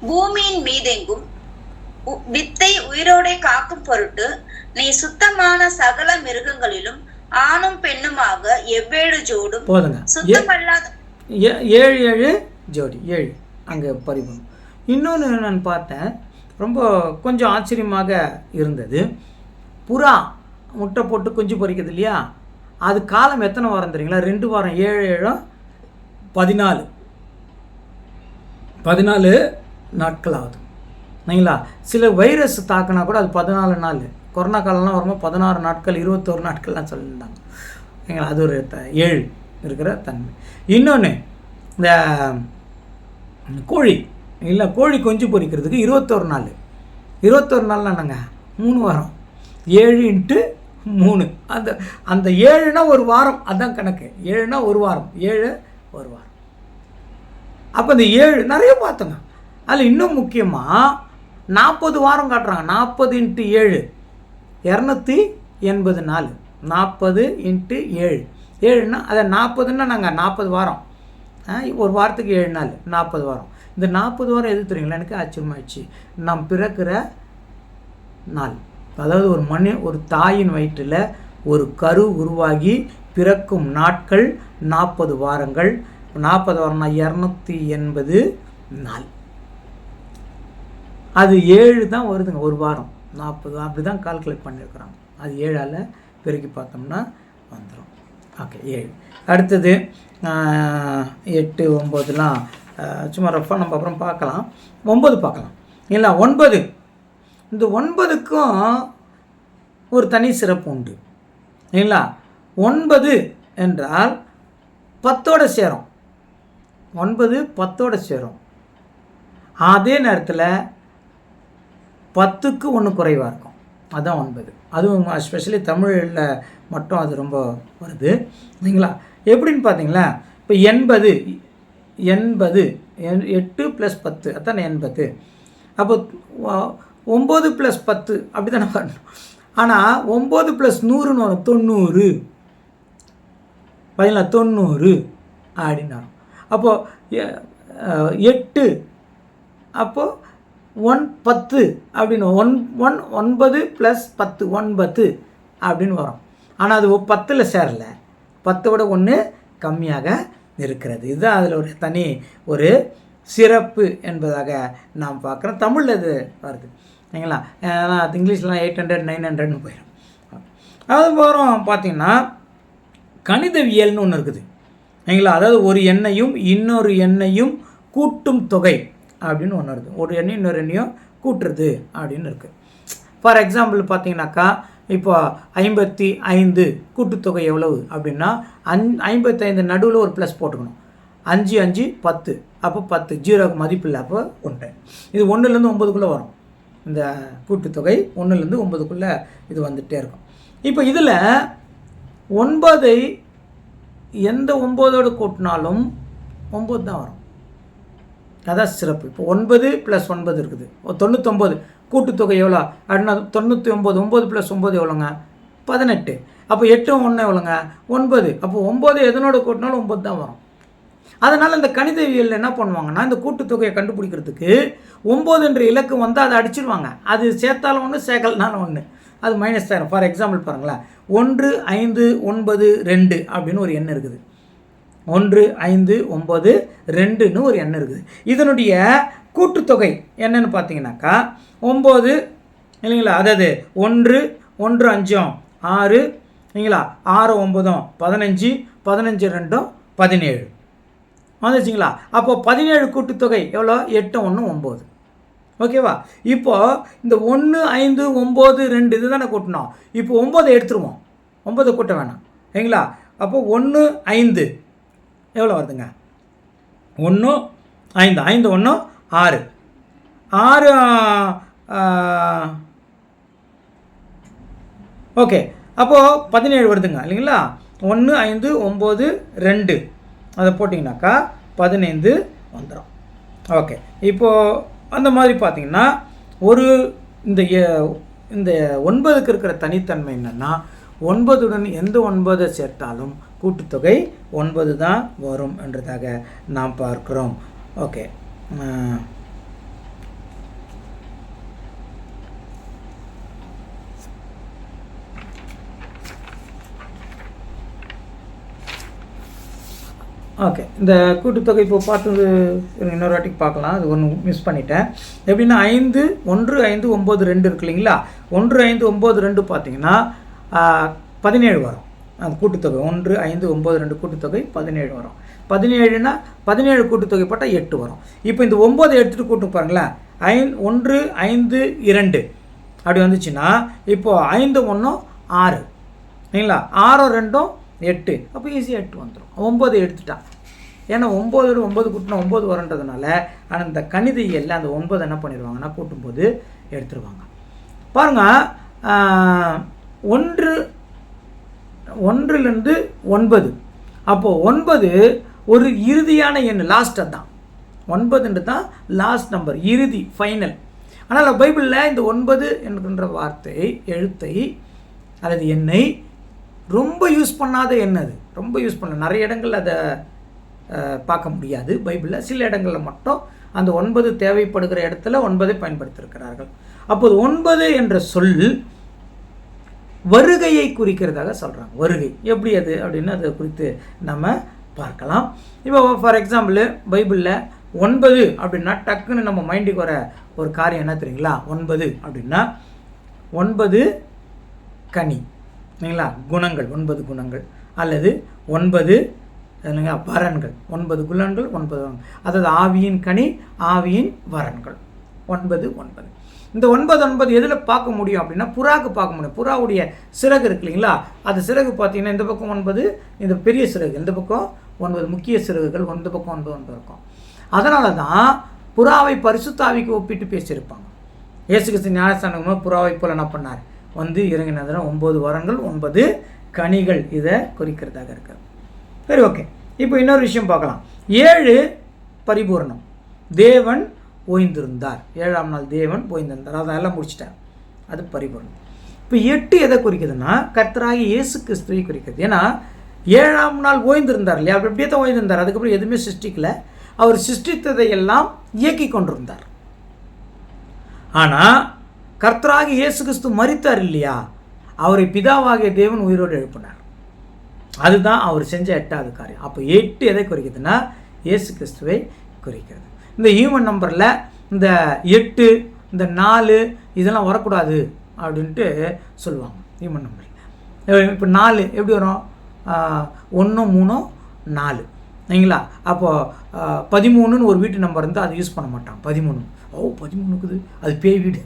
பூமியின் மீதெங்கும் வித்தை உயிரோட காக்கும் பொருட்டு நீ சுத்தமான சகல மிருகங்களிலும் ஆணும் பெண்ணுமாக 7 ஜோடும் போதுங்க. சுத்தமல்லாத 7 ஜோடி 7 அங்கே பரிபூர்ணம். இன்னொன்று நான் பார்த்தேன், ரொம்ப கொஞ்சம் ஆச்சரியமாக இருந்தது. புறா முட்டை போட்டு குஞ்சு பொரிக்குது இல்லையா, அது காலம் எத்தனை வாரம் தெரியுங்களா? 2 வாரம். 7 14 நாட்கள் ஆகுது. இல்லைங்களா? சில வைரஸ் தாக்கினா கூட அது 14 நாள். கொரோனா காலம்லாம் வரும்போது 16 நாட்கள் 21 நாட்கள்லாம் சொல்லியிருந்தாங்க. இல்லைங்களா? அது ஒரு 7 இருக்கிற தன்மை. இன்னொன்று, இந்த கோழி இல்லை, கோழி குஞ்சு பொரிக்கிறதுக்கு 21 நாள். 21 நாள்னா என்னங்க? 3 வாரம். 7 × 3, அந்த 7னா ஒரு வாரம், அதுதான் கணக்கு. 7னா ஒரு வாரம், 7 ஒரு வாரம். அப்போ இந்த 7 நிறைய பார்த்தோங்க. அதில் இன்னும் முக்கியமாக 40 வாரம் காட்டுறாங்க. 40 × 7 280 நாள். 40 × 7 7னா அதை 40ன்னா நாங்கள் 40 வாரம், ஒரு வாரத்துக்கு 7 நாள், 40 வாரம். இந்த 40 வாரம் எது தெரியுங்களா? எனக்கு ஆச்சரியமாயிடுச்சு. நாம் பிறக்கிற நாள், அதாவது ஒரு தாயின் வயிற்றில் ஒரு கரு உருவாகி பிறக்கும் நாட்கள் 40 வாரங்கள். 40 வாரம்னா 280 நாள். அது 7 தான் வருதுங்க ஒரு வாரம். 40 அப்படி தான் கால்குலேட் பண்ணியிருக்கிறாங்க. அது 7ஆல் பெருக்கி பார்த்தோம்னா வந்துடும். ஓகே, 7. அடுத்தது 8, 9லாம் சும்மா ரஃபாக நம்ம அப்புறம் பார்க்கலாம். 9 பார்க்கலாம். இல்லை 9, இந்த 9க்கும் ஒரு தனி சிறப்பு உண்டு. இல்லைங்களா? 9 என்றால் 10ஓட சேரும். 9 10ஓட சேரும். அதே நேரத்தில் 10க்கு 1 குறைவாக இருக்கும். அதுதான் 9. அதுவும் எஸ்பெஷலி தமிழில் மட்டும் அது ரொம்ப வருது. இல்லைங்களா? எப்படின்னு பார்த்தீங்களா, இப்போ 80 8 + 10 அதான் 80. அப்போ 9 + 10 அப்படி தானே வரணும். ஆனால் 9 + 100ன்னு வரும், 90. பார்த்தீங்களா? 90 அப்படின்னு வரும். அப்போது 8, அப்போது 10 அப்படின்னு 9 + 10 9 அப்படின்னு வரும். ஆனால் அது 10ல் சேரலை, 10ஓட 1 கம்மியாக இருக்கிறது. இதுதான் அதில் ஒரு தனி ஒரு சிறப்பு என்பதாக நாம் பார்க்குறோம். தமிழில் இது வருது இல்லைங்களா? அது இங்கிலீஷ்லாம் 800 900ன்னு போயிடும். அது போகிறோம். பார்த்திங்கன்னா கணிதவியல்னு ஒன்று இருக்குது இல்லைங்களா? அதாவது ஒரு எண்ணையும் இன்னொரு எண்ணையும் கூட்டும் தொகை அப்படின்னு ஒன்று இருக்குது. ஒரு எண்ணையும் இன்னொரு எண்ணையும் கூட்டுறது அப்படின்னு இருக்குது. ஃபார் எக்ஸாம்பிள் பார்த்தீங்கன்னாக்கா, இப்போ 55 கூட்டுத்தொகை எவ்வளவு அப்படின்னா 55 நடுவில் ஒரு ப்ளஸ் போட்டுக்கணும். 5 5 10, அப்போ 10 0க்கு மதிப்பில்லை, அப்போ 1. இது 1லேருந்து 9க்குள்ளே வரும். இந்த கூட்டுத்தொகை 1லேருந்து 9க்குள்ளே இது வந்துகிட்டே இருக்கும். இப்போ இதில் 9ஐ எந்த 9ஓடு கூட்டினாலும் 9 தான் வரும். அதான் சிறப்பு. இப்போ 9 + 9 இருக்குது, 99. கூட்டுத்தொகை எவ்வளோ அப்படின்னா 99. 9 + 9 எவ்வளோங்க? 18. அப்போ 8 1 எவ்வளோங்க? 9. அப்போ 9 எதனோட கூட்டினாலும் 9 தான் வரும். அதனால் இந்த கணிதவியல் என்ன பண்ணுவாங்கன்னா, இந்த கூட்டுத்தொகையை கண்டுபிடிக்கிறதுக்கு 9 என்ற இலக்கு வந்து அதை அடிச்சிடுவாங்க. அது சேர்த்தாலும் ஒன்று, சேர்க்கலனாலும் ஒன்று, அது மைனஸ் ஆயிரும். ஃபார் எக்ஸாம்பிள் பாருங்களேன், 1 5 9 2 அப்படின்னு ஒரு எண் இருக்குது. 1 5 9 2ன்னு ஒரு எண் இருக்குது. இதனுடைய கூட்டுத்தொகை என்னன்னு பார்த்தீங்கன்னாக்கா 9 இல்லைங்களா, அதாவது 1 1 5 6 இல்லைங்களா, 6 9 15 15 2 17 வந்துச்சுங்களா. அப்போது 17 கூட்டுத்தொகை எவ்வளோ? 8 1 9. ஓகேவா? இப்போது இந்த 1 5 9 2 இது தானே கூட்டணும். இப்போ 9 எடுத்துருவோம், 9 கூட்ட வேணாம் சரிங்களா. அப்போது 1 5 எவ்வளோ வருதுங்க? 1 5 5 1 6 6 ஓகே. அப்போது 17 வருதுங்க இல்லைங்களா. 1 5 9 2 அதை போட்டிங்கனாக்கா 15 வந்துடும். ஓகே. இப்போது அந்த மாதிரி பார்த்தீங்கன்னா ஒரு இந்த 9க்கு இருக்கிற தனித்தன்மை என்னென்னா, 9உடன் எந்த 9 சேர்த்தாலும் கூட்டுத்தொகை 9 தான் வரும் என்றதாக நாம் பார்க்கிறோம். ஓகே. ஓகே. இந்த கூட்டுத்தொகை இப்போ பார்த்தது இன்னொரு வாட்டிக்கு பார்க்கலாம். அது ஒன்று மிஸ் பண்ணிட்டேன். எப்படின்னா 5 1 5 9 2 இருக்கு இல்லைங்களா. 1 5 9 2 பார்த்தீங்கன்னா 17 வரும். அந்த கூட்டுத்தொகை 1 5 9 2 கூட்டுத்தொகை 17 வரும். 17னா 17 கூட்டுத்தொகை போட்டால் 8 வரும். இப்போ இந்த 9 எடுத்துகிட்டு கூட்டு பாருங்களேன். 1 5 2 அப்படி வந்துச்சுன்னா இப்போது 5 1 6 இல்லைங்களா, 6 2 8. அப்போ ஈஸியாக 8 வந்துடும். 9 எடுத்துட்டான். ஏன்னா 9 9 கூட்டினா 9 வரன்றதுனால அந்த கணிதையில் அந்த 9 என்ன பண்ணிடுவாங்கன்னா கூட்டும்போது எடுத்துருவாங்க. பாருங்கள், 1லேருந்து 9. அப்போது 9 ஒரு இறுதியான எண், லாஸ்ட்டாக தான் 9 தான் லாஸ்ட் நம்பர், இறுதி, ஃபைனல். ஆனால் பைபிளில் இந்த 9 என்கின்ற வார்த்தை, எழுத்தை அல்லது எண்ணை ரொம்ப யூஸ் பண்ணாத எண். அது ரொம்ப யூஸ் பண்ணல. நிறைய இடங்கள் அதை பார்க்க முடியாது பைபிளில். சில இடங்களில் மட்டும் அந்த 9 தேவைப்படுகிற இடத்துல 9ஐ பயன்படுத்தியிருக்கிறார்கள். அப்போது 9 என்ற சொல் வருகையை குறிக்கிறதாக சொல்கிறாங்க. வருகை எப்படி அது அப்படின்னு அதை குறித்து நம்ம பார்க்கலாம். இப்போ ஃபார் எக்ஸாம்பிள் பைபிளில் 9 அப்படின்னா டக்குன்னு நம்ம மைண்டுக்கு வர ஒரு காரியம் என்ன தெரியுங்களா? 9 அப்படின்னா 9 கனி இல்லைங்களா, குணங்கள், 9 குணங்கள், அல்லது 9 வரன்கள், 9 குணங்கள் 9 வரன்கள், அதாவது ஆவியின் கனி, ஆவியின் வரன்கள், 9 9. இந்த 9 9 எதில் பார்க்க முடியும் அப்படின்னா புறாவுக்கு பார்க்க முடியும். புறாவுடைய சிறகு இருக்கு இல்லைங்களா, அது சிறகு பார்த்தீங்கன்னா இந்த பக்கம் 9, இந்த பெரிய சிறகு, இந்த பக்கம் 9 முக்கிய சிறகுகள், இந்த பக்கம் 9 9 இருக்கும். அதனால தான் புறாவை பரிசுத்த ஆவிக்கு ஒப்பிட்டு பேசியிருப்பாங்க. இயேசு கிறிஸ்து ஞானஸ்தானம் புறாவை போல் என்ன பண்ணார்? வந்து இறங்கினதுனா 9 வரங்கள் 9 கனிகள் இதை குறிக்கிறதாக இருக்காது. சரி, ஓகே. இப்போ இன்னொரு விஷயம் பார்க்கலாம். 7 பரிபூர்ணம். தேவன் ஓய்ந்திருந்தார். 7ஆம் நாள் தேவன் ஓய்ந்திருந்தார். அதெல்லாம் முடிச்சிட்டார். அது பரிபூர்ணம். இப்போ 8 எதை குறிக்குதுன்னா கர்த்தராகிய இயேசு கிறிஸ்துவை குறிக்கிறது. ஏன்னா 7ஆம் நாள் ஓய்ந்திருந்தார் இல்லையா, அப்படி அப்படியே தான் ஓய்ந்திருந்தார். அதுக்கப்புறம் எதுவுமே சிருஷ்டிக்கல. அவர் சிருஷ்டித்ததை எல்லாம் இயக்கி கொண்டிருந்தார். ஆனால் கர்த்தராகிய இயேசு கிறிஸ்து மரித்தார் இல்லையா, அவரை பிதாவாகிய தேவன் உயிரோடு எழுப்பினார். அதுதான் அவர் செஞ்ச 8வது காரியம். அப்போ 8 எதை குறிக்குதுன்னா இயேசு கிறிஸ்துவை குறிக்கிறது. இந்த ஹியூமன் நம்பரில் இந்த 8 இந்த 4 இதெல்லாம் வரக்கூடாது அப்படின்ட்டு சொல்லுவாங்க ஹியூமன் நம்பரில். இப்போ 4 எப்படி வரும்? 1 3 4 இல்லைங்களா. அப்போது 13ன்னு ஒரு வீட்டு நம்பர் இருந்தால் அதை யூஸ் பண்ண மாட்டாங்க. 13 13க்குது, அது பேய் வீடு,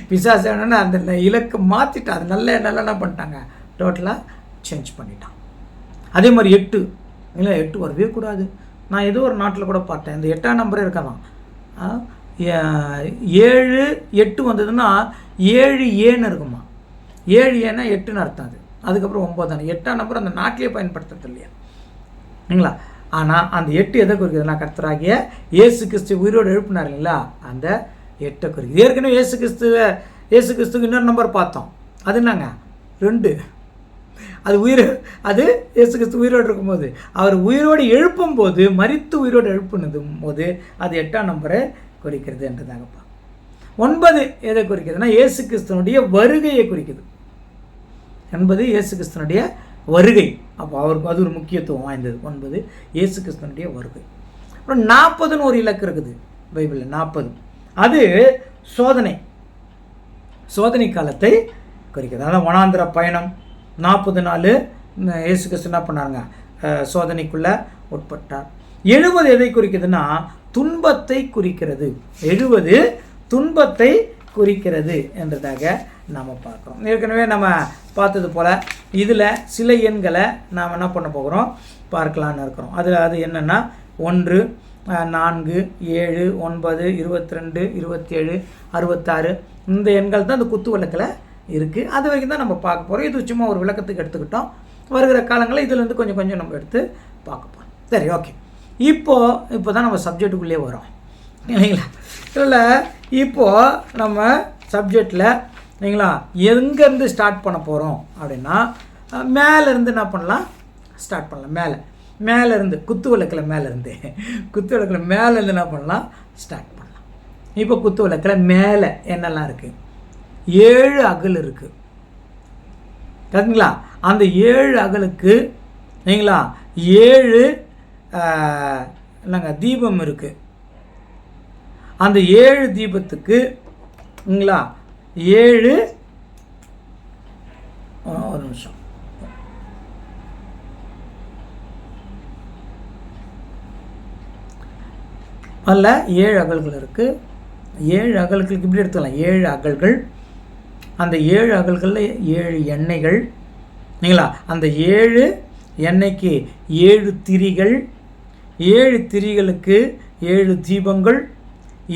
பிசாசான அந்த இலக்கை மாற்றிட்டா. அது நல்ல என்ன பண்ணிட்டாங்க, டோட்டலாக சேஞ்ச் பண்ணிட்டான். அதே மாதிரி 8 இல்லை, 8 வரவே கூடாது. நான் ஏதோ ஒரு நாட்டில் கூட பார்த்தேன், இந்த 8ஆம் நம்பரே இருக்கலாம். 7 8 வந்ததுன்னா 7 ஏன்னு இருக்குமா. 7 ஏன்னா 8ன்னு அர்த்தம். அதுக்கப்புறம் 9 8ஆம் நம்பர் அந்த நாட்டிலே பயன்படுத்துறது இல்லையா இல்லைங்களா? ஆனால் அந்த 8 எதை குறிக்குதுன்னா கர்த்தராகிய இயேசு கிறிஸ்து உயிரோடு எழுப்பினார் இல்லைங்களா, அந்த 8 குறிக்குது. ஏற்கனவே இயேசு கிறிஸ்துக்கு இன்னொரு நம்பர் பார்த்தோம். அது என்னங்க 2. அது இயேசு கிறிஸ்து உயிரோடு இருக்கும்போது, அவர் உயிரோடு எழுப்பும் போது, மரித்து உயிரோடு எழுப்புனதும் போது அது 8ஆம் நம்பரை குறிக்கிறது என்றதாகப்பா. 9 எதை குறிக்கிறதுனா இயேசு கிறிஸ்துவனுடைய வருகையை குறிக்குது. 9 இயேசு கிறிஸ்துவனுடைய வருகை. அப்போ அவருக்கு அது ஒரு முக்கியத்துவம் வாய்ந்தது. 9 இயேசு கிறிஸ்துவனுடைய வருகை. அப்புறம் 40ன்னு ஒரு இலக்கு இருக்குது பைபிளில். 40 அது சோதனை காலத்தை குறிக்கிறது. அதான் வனாந்திர பயணம் 40 நாள் இயேசு கிறிஸ்து என்ன பண்ணாருங்க, சோதனைக்குள்ளே உட்பட்டார். 70 எதை குறிக்குதுன்னா துன்பத்தை குறிக்கிறது. 70 துன்பத்தை குறிக்கிறது என்றதாக நாம் பார்க்குறோம். ஏற்கனவே நம்ம பார்த்தது போல் இதில் சில எண்களை நாம் என்ன பண்ண போகிறோம், பார்க்கலான்னு இருக்கிறோம். அது என்னென்னா 1, 4, 7, 9, 22, 27, 66 இந்த எண்கள் தான் இந்த குத்து விளக்கில் இருக்குது. அது வரைக்கும் தான் நம்ம பார்க்க போகிறோம். இது சும்மா ஒரு விளக்கத்துக்கு எடுத்துக்கிட்டோம். வருகிற காலங்களில் இதிலேருந்து கொஞ்சம் கொஞ்சம் நம்ம எடுத்து பார்க்க போகிறோம். சரி, ஓகே. இப்போ தான் நம்ம சப்ஜெக்டுக்குள்ளே வரோம் இல்லைங்களா? இல்லை, இப்போது நம்ம சப்ஜெக்டில் இல்லைங்களா எங்கேருந்து ஸ்டார்ட் பண்ண போகிறோம் அப்படின்னா மேலேருந்து என்ன பண்ணலாம், ஸ்டார்ட் பண்ணலாம். மேலேருந்து குத்து விளக்கில் மேலேருந்து என்ன பண்ணலாம், ஸ்டார்ட் பண்ணலாம். இப்போ குத்து விளக்கில் மேலே என்னெல்லாம் இருக்குது, 7 அகல் இருக்குது கரெக்டுங்களா? அந்த 7 அகலுக்கு இல்லைங்களா 7 என்னங்க தீபம் இருக்குது. அந்த 7 தீபத்துக்கு இல்லைங்களா 7 ஒரு நிமிஷம் அதில் 7 அகல்கள் இருக்குது. 7 அகல்களுக்கு இப்படி எடுத்துக்கலாம். 7 அகல்கள். அந்த 7 அகல்களில் 7 எண்ணெய்கள் இல்லைங்களா? அந்த 7 எண்ணெய்க்கு 7 திரிகள். 7 திரிகளுக்கு 7 தீபங்கள்.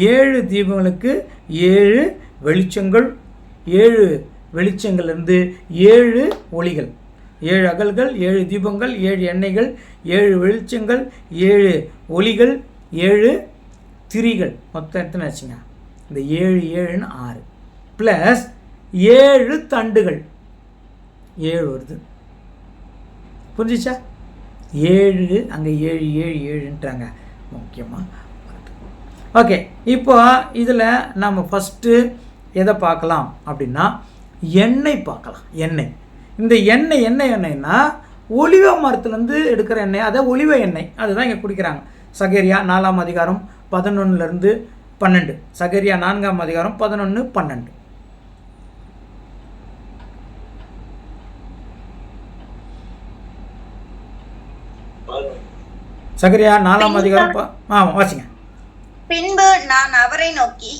7 தீபங்களுக்கு 7 வெளிச்சங்கள். 7 வெளிச்சங்கள்லேருந்து 7 ஒளிகள். 7 அகல்கள், 7 தீபங்கள், 7 எண்ணெய்கள், 7 வெளிச்சங்கள், 7 ஒளிகள், 7 திரிகள். மொத்தம் எத்தனை ஆச்சுங்க? இந்த 7 7ன்னு 6 ப்ளஸ் 7 தண்டுகள். 7 வருது. புரிஞ்சிச்சா? 7 அங்கே 7 7 7ன்றாங்க முக்கியமாக. ஓகே, இப்போ இதில் நம்ம ஃபஸ்ட்டு எதை பார்க்கலாம் அப்படின்னா எண்ணெய் பார்க்கலாம். இந்த எண்ணெய் என்ன எண்ணெய்னா ஒலிவ மரத்துலேருந்து எடுக்கிற எண்ணெய், அதை ஒலிவ எண்ணெய் அதுதான் இங்கே குடிக்கிறாங்க. சகரியா 4ஆம் அதிகாரம் 11 12. சகரியா 4ஆம் அதிகாரம் 11 12. சகரியா 4ஆம் அதிகாரம் வாசிங்க. பின்பு நான் அவரை நோக்கி,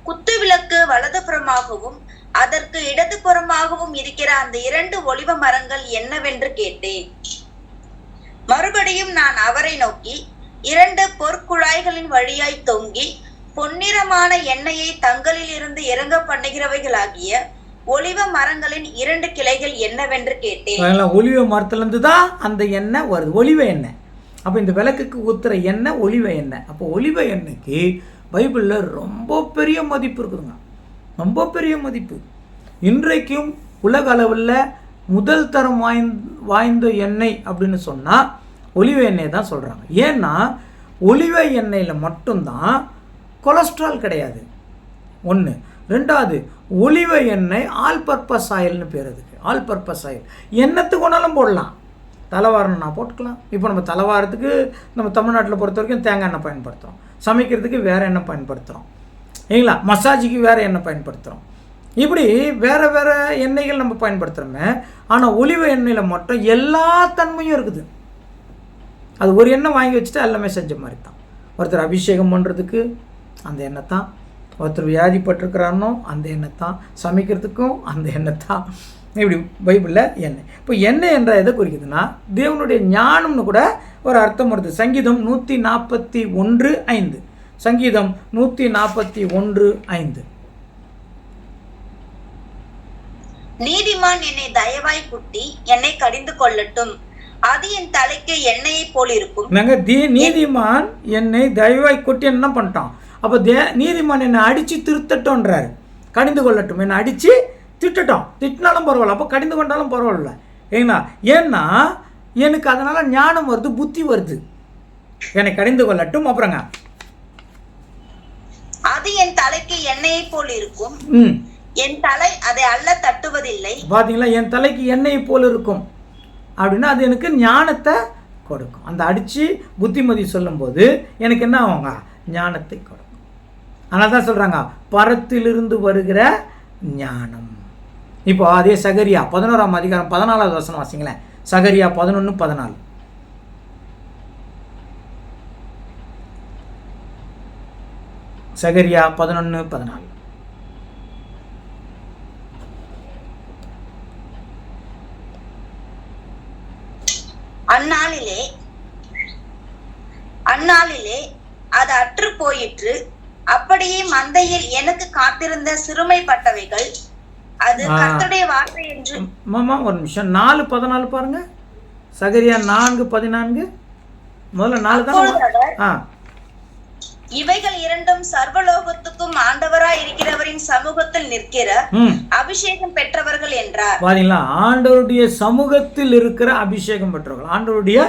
குத்து விளக்கு வலதுபுறமாகவும் அதற்கு இடதுபுறமாகவும் இருக்கிற அந்த 2 ஒலிவ மரங்கள் என்னவென்று கேட்டேன். மறுபடியும் நான் அவரை நோக்கி, 2 பொற்குழாய்களின் வழியாய் தொங்கி பொன்னிறமான எண்ணெயை தங்களில் இருந்து இறங்க பண்ணுகிறவைகளாகிய ஒலிவ மரங்களின் 2 கிளைகள் என்னவென்று கேட்டேன். ஒலிவ மரத்திலிருந்து தான் அந்த எண்ணெய் வருது, ஒலிவ எண்ணெய். அப்போ இந்த விளக்குக்கு ஊத்துற எண்ணெய் ஒலிவ எண்ணெய். அப்போ ஒலிவ எண்ணெய்க்கு பைபிளில் ரொம்ப பெரிய மதிப்பு இருக்குதுங்க, ரொம்ப பெரிய மதிப்பு. இன்றைக்கும் உலக அளவில் முதல் தரம் வாய்ந்த எண்ணெய் அப்படின்னு சொன்னால் ஒலிவ எண்ணெய் தான் சொல்கிறாங்க. ஏன்னா ஒலிவ எண்ணெயில் மட்டும்தான் கொலஸ்ட்ரால் கிடையாது, ஒன்று. ரெண்டாவது, ஒலிவ எண்ணெய் ஆல் பர்பஸ் ஆயில்னு பேர். அதுக்கு ஆல் பர்பஸ் ஆயில் எண்ணத்துக்கு ஒன்றாலும் போடலாம். தலைவாரம்னா போட்டுக்கலாம். இப்போ நம்ம தலைவாரத்துக்கு நம்ம தமிழ்நாட்டில் பொறுத்த வரைக்கும் தேங்காய் எண்ணெய் பயன்படுத்துகிறோம், சமைக்கிறதுக்கு வேறு எண்ணெய் பயன்படுத்துகிறோம் இல்லைங்களா, மசாஜுக்கு வேறு எண்ணெய் பயன்படுத்துகிறோம். இப்படி வேறு வேறு எண்ணெய்கள் நம்ம பயன்படுத்துகிறோமே. ஆனால் ஒலிவ எண்ணெயில் மட்டும் எல்லா தன்மையும் இருக்குது. அது ஒரு எண்ணெய் வாங்கி வச்சுட்டு எல்லாமே செஞ்ச மாதிரி தான். ஒருத்தர் அபிஷேகம் பண்ணுறதுக்கு அந்த எண்ணெய் தான், ஒருத்தர் வியாதிப்பட்டிருக்கிறானோ அந்த எண்ணெய் தான், சமைக்கிறதுக்கும் அந்த எண்ணெய் தான். இப்படி பைபிளில் எண்ணெய். இப்போ எண்ணெய் என்ற எதை குறிக்குதுன்னா தேவனுடைய ஞானம்னு கூட ஒரு அர்த்தம் வருது. சங்கீதம் 141:5. சங்கீதம் 141:5. நீதிமான் என்னை தயவாய் குட்டி என்னை கடிந்து கொள்ளட்டும், அது என் தலைக்கு எண்ணெயை போல் இருக்கும். நீதிமான் என்னை தயவாய் குட்டி என்ன பண்ணிட்டான்? அப்போ நீதிமான் என்னை அடித்து திருத்தட்டோன்றாரு. கடிந்து கொள்ளட்டும், என்னை அடித்து திட்டட்டும், திட்டினாலும் பரவாயில்ல, அப்போ கடிந்து கொண்டாலும் பரவாயில்ல. ஏன்னா எனக்கு அதனால் ஞானம் வருது, புத்தி வருது. என்னை கடிந்து கொள்ளட்டும். அப்புறங்க அது என் தலைக்கு எண்ணெயை போல் இருக்கும், என் தலை அதை அல்ல தட்டுவதில்லை. பார்த்தீங்களா, என் தலைக்கு எண்ணெயை போல் இருக்கும் அப்படின்னா அது எனக்கு ஞானத்தை கொடுக்கும். அந்த அடித்து புத்திமதி சொல்லும்போது எனக்கு என்ன ஆகுங்க? ஞானத்தை கொடுக்கும். அதனால தான் சொல்கிறாங்க பரத்திலிருந்து வருகிற ஞானம். இப்போ அதே சகரியா 11ஆம் அதிகாரம் 14வது வசனம் வாசிங்களேன். சகரியா 11:14. சகரியா 11:14. அந்நாளிலே அது அற்று போயிற்று, அப்படியே மந்தையில் எனக்கு காத்திருந்த சிறுமைப்பட்டவைகள் அது கர்த்தருடைய வார்த்தை என்று. ஒரு நிமிஷம், 4:14 பாருங்க. சகரியா 4:14. முதல்ல 4 தான். இவைகள் இரண்டும் சர்வலோகத்துக்கும் ஆண்டவராய் இருக்கிறவரின் சமூகத்தில் நிற்கிற அபிஷேகம் பெற்றவர்கள் என்றார். பாத்தீங்களா, ஆண்டவருடைய சமூகத்தில் இருக்கிற அபிஷேகம் பெற்றவர்கள். ஆண்டவருடைய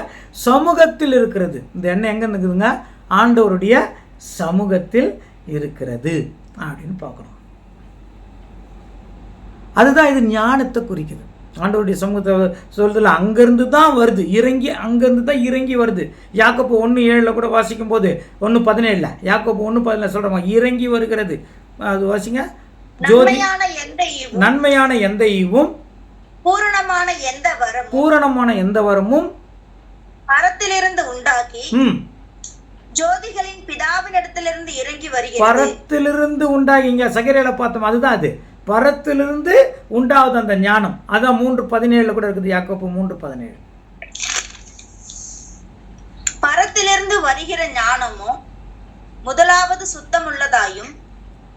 சமூகத்தில் இருக்கிறது. இந்த எண்ணெய் எங்க இருக்குதுங்க? ஆண்டவருடைய சமூகத்தில் இருக்கிறது அப்படின்னு பார்க்குறோம். அதுதான் இது ஞானத்தை குறிக்குது. ஆண்டவருடைய சமூகத்தை சொல்றதுல அங்கேருந்து தான் வருது, இறங்கி அங்கேருந்து தான் இறங்கி வருது. யாக்கோபு 1:7 கூட வாசிக்கும் போது 1:17 யாக்கோபு 1:17 சொல்கிறோமா, இறங்கி வருகிறது. அது வாசிங்க. ஜோதி நன்மையான எந்த ஈவும் பூரணமான எந்த வரமும் பரத்திலிருந்து உண்டாகி ஜோதிகளின் பிதாவினிடத்திலிருந்து இறங்கி வருகிறது. பரத்திலிருந்து உண்டாகி, இங்க சகரியால பார்த்தோம், அதுதான் அது. பரத்திலிருந்து உண்டாவது அந்த ஞானம். அதான் 3:17 கூட இருக்குது. யாக்கோபு 3:17. பரத்திலிருந்து வருகிற ஞானமும் முதலாவது சுத்தமுள்ளதாயும்,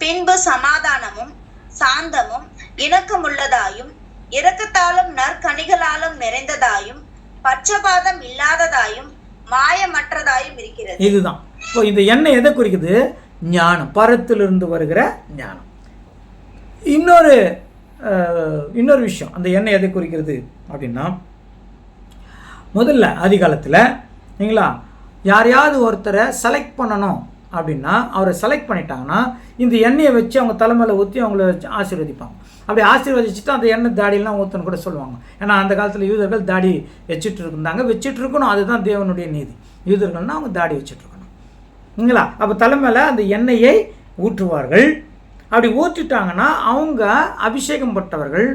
பின்பு சமாதானமும் சாந்தமும் இணக்கமுள்ளதாயும், இரக்கத்தாலும் நற்கனிகளாலும் நிறைந்ததாயும், பட்சபாதம் இல்லாததாயும், மாயமற்றதாயும் இருக்கிறது. இதுதான் இப்போ இந்த எண்ணெய் எதை குறிக்குது? ஞானம், பரத்திலிருந்து வருகிற ஞானம். இன்னொரு விஷயம், அந்த எண்ணெய் எதை குறிக்கிறது அப்படின்னா, முதல்ல ஆதிகாலத்தில் நீங்களா யாரையாவது ஒருத்தரை செலக்ட் பண்ணணும் அப்படின்னா, அவரை செலக்ட் பண்ணிட்டாங்கன்னா இந்த எண்ணெயை வச்சு அவங்க தலைமையில் ஊற்றி அவங்கள ஆசீர்வதிப்பாங்க. அப்படி ஆசீர்வதிச்சுட்டு அந்த எண்ணெய் தாடியெல்லாம் ஊற்றணும் கூட சொல்லுவாங்க. ஏன்னா அந்த காலத்தில் யூதர்கள் தாடி வச்சுட்டு இருந்தாங்க, வச்சுட்டு இருக்கணும். அதுதான் தேவனுடைய நீதி. யூதர்கள்னால் அவங்க தாடி வச்சுட்டு இருக்கணும். இல்லைங்களா? அப்போ தலைமையில் அந்த எண்ணெயை ஊற்றுவார்கள். அப்படி ஊற்றிட்டாங்கன்னா அவங்க அபிஷேகம் பட்டவர்கள்.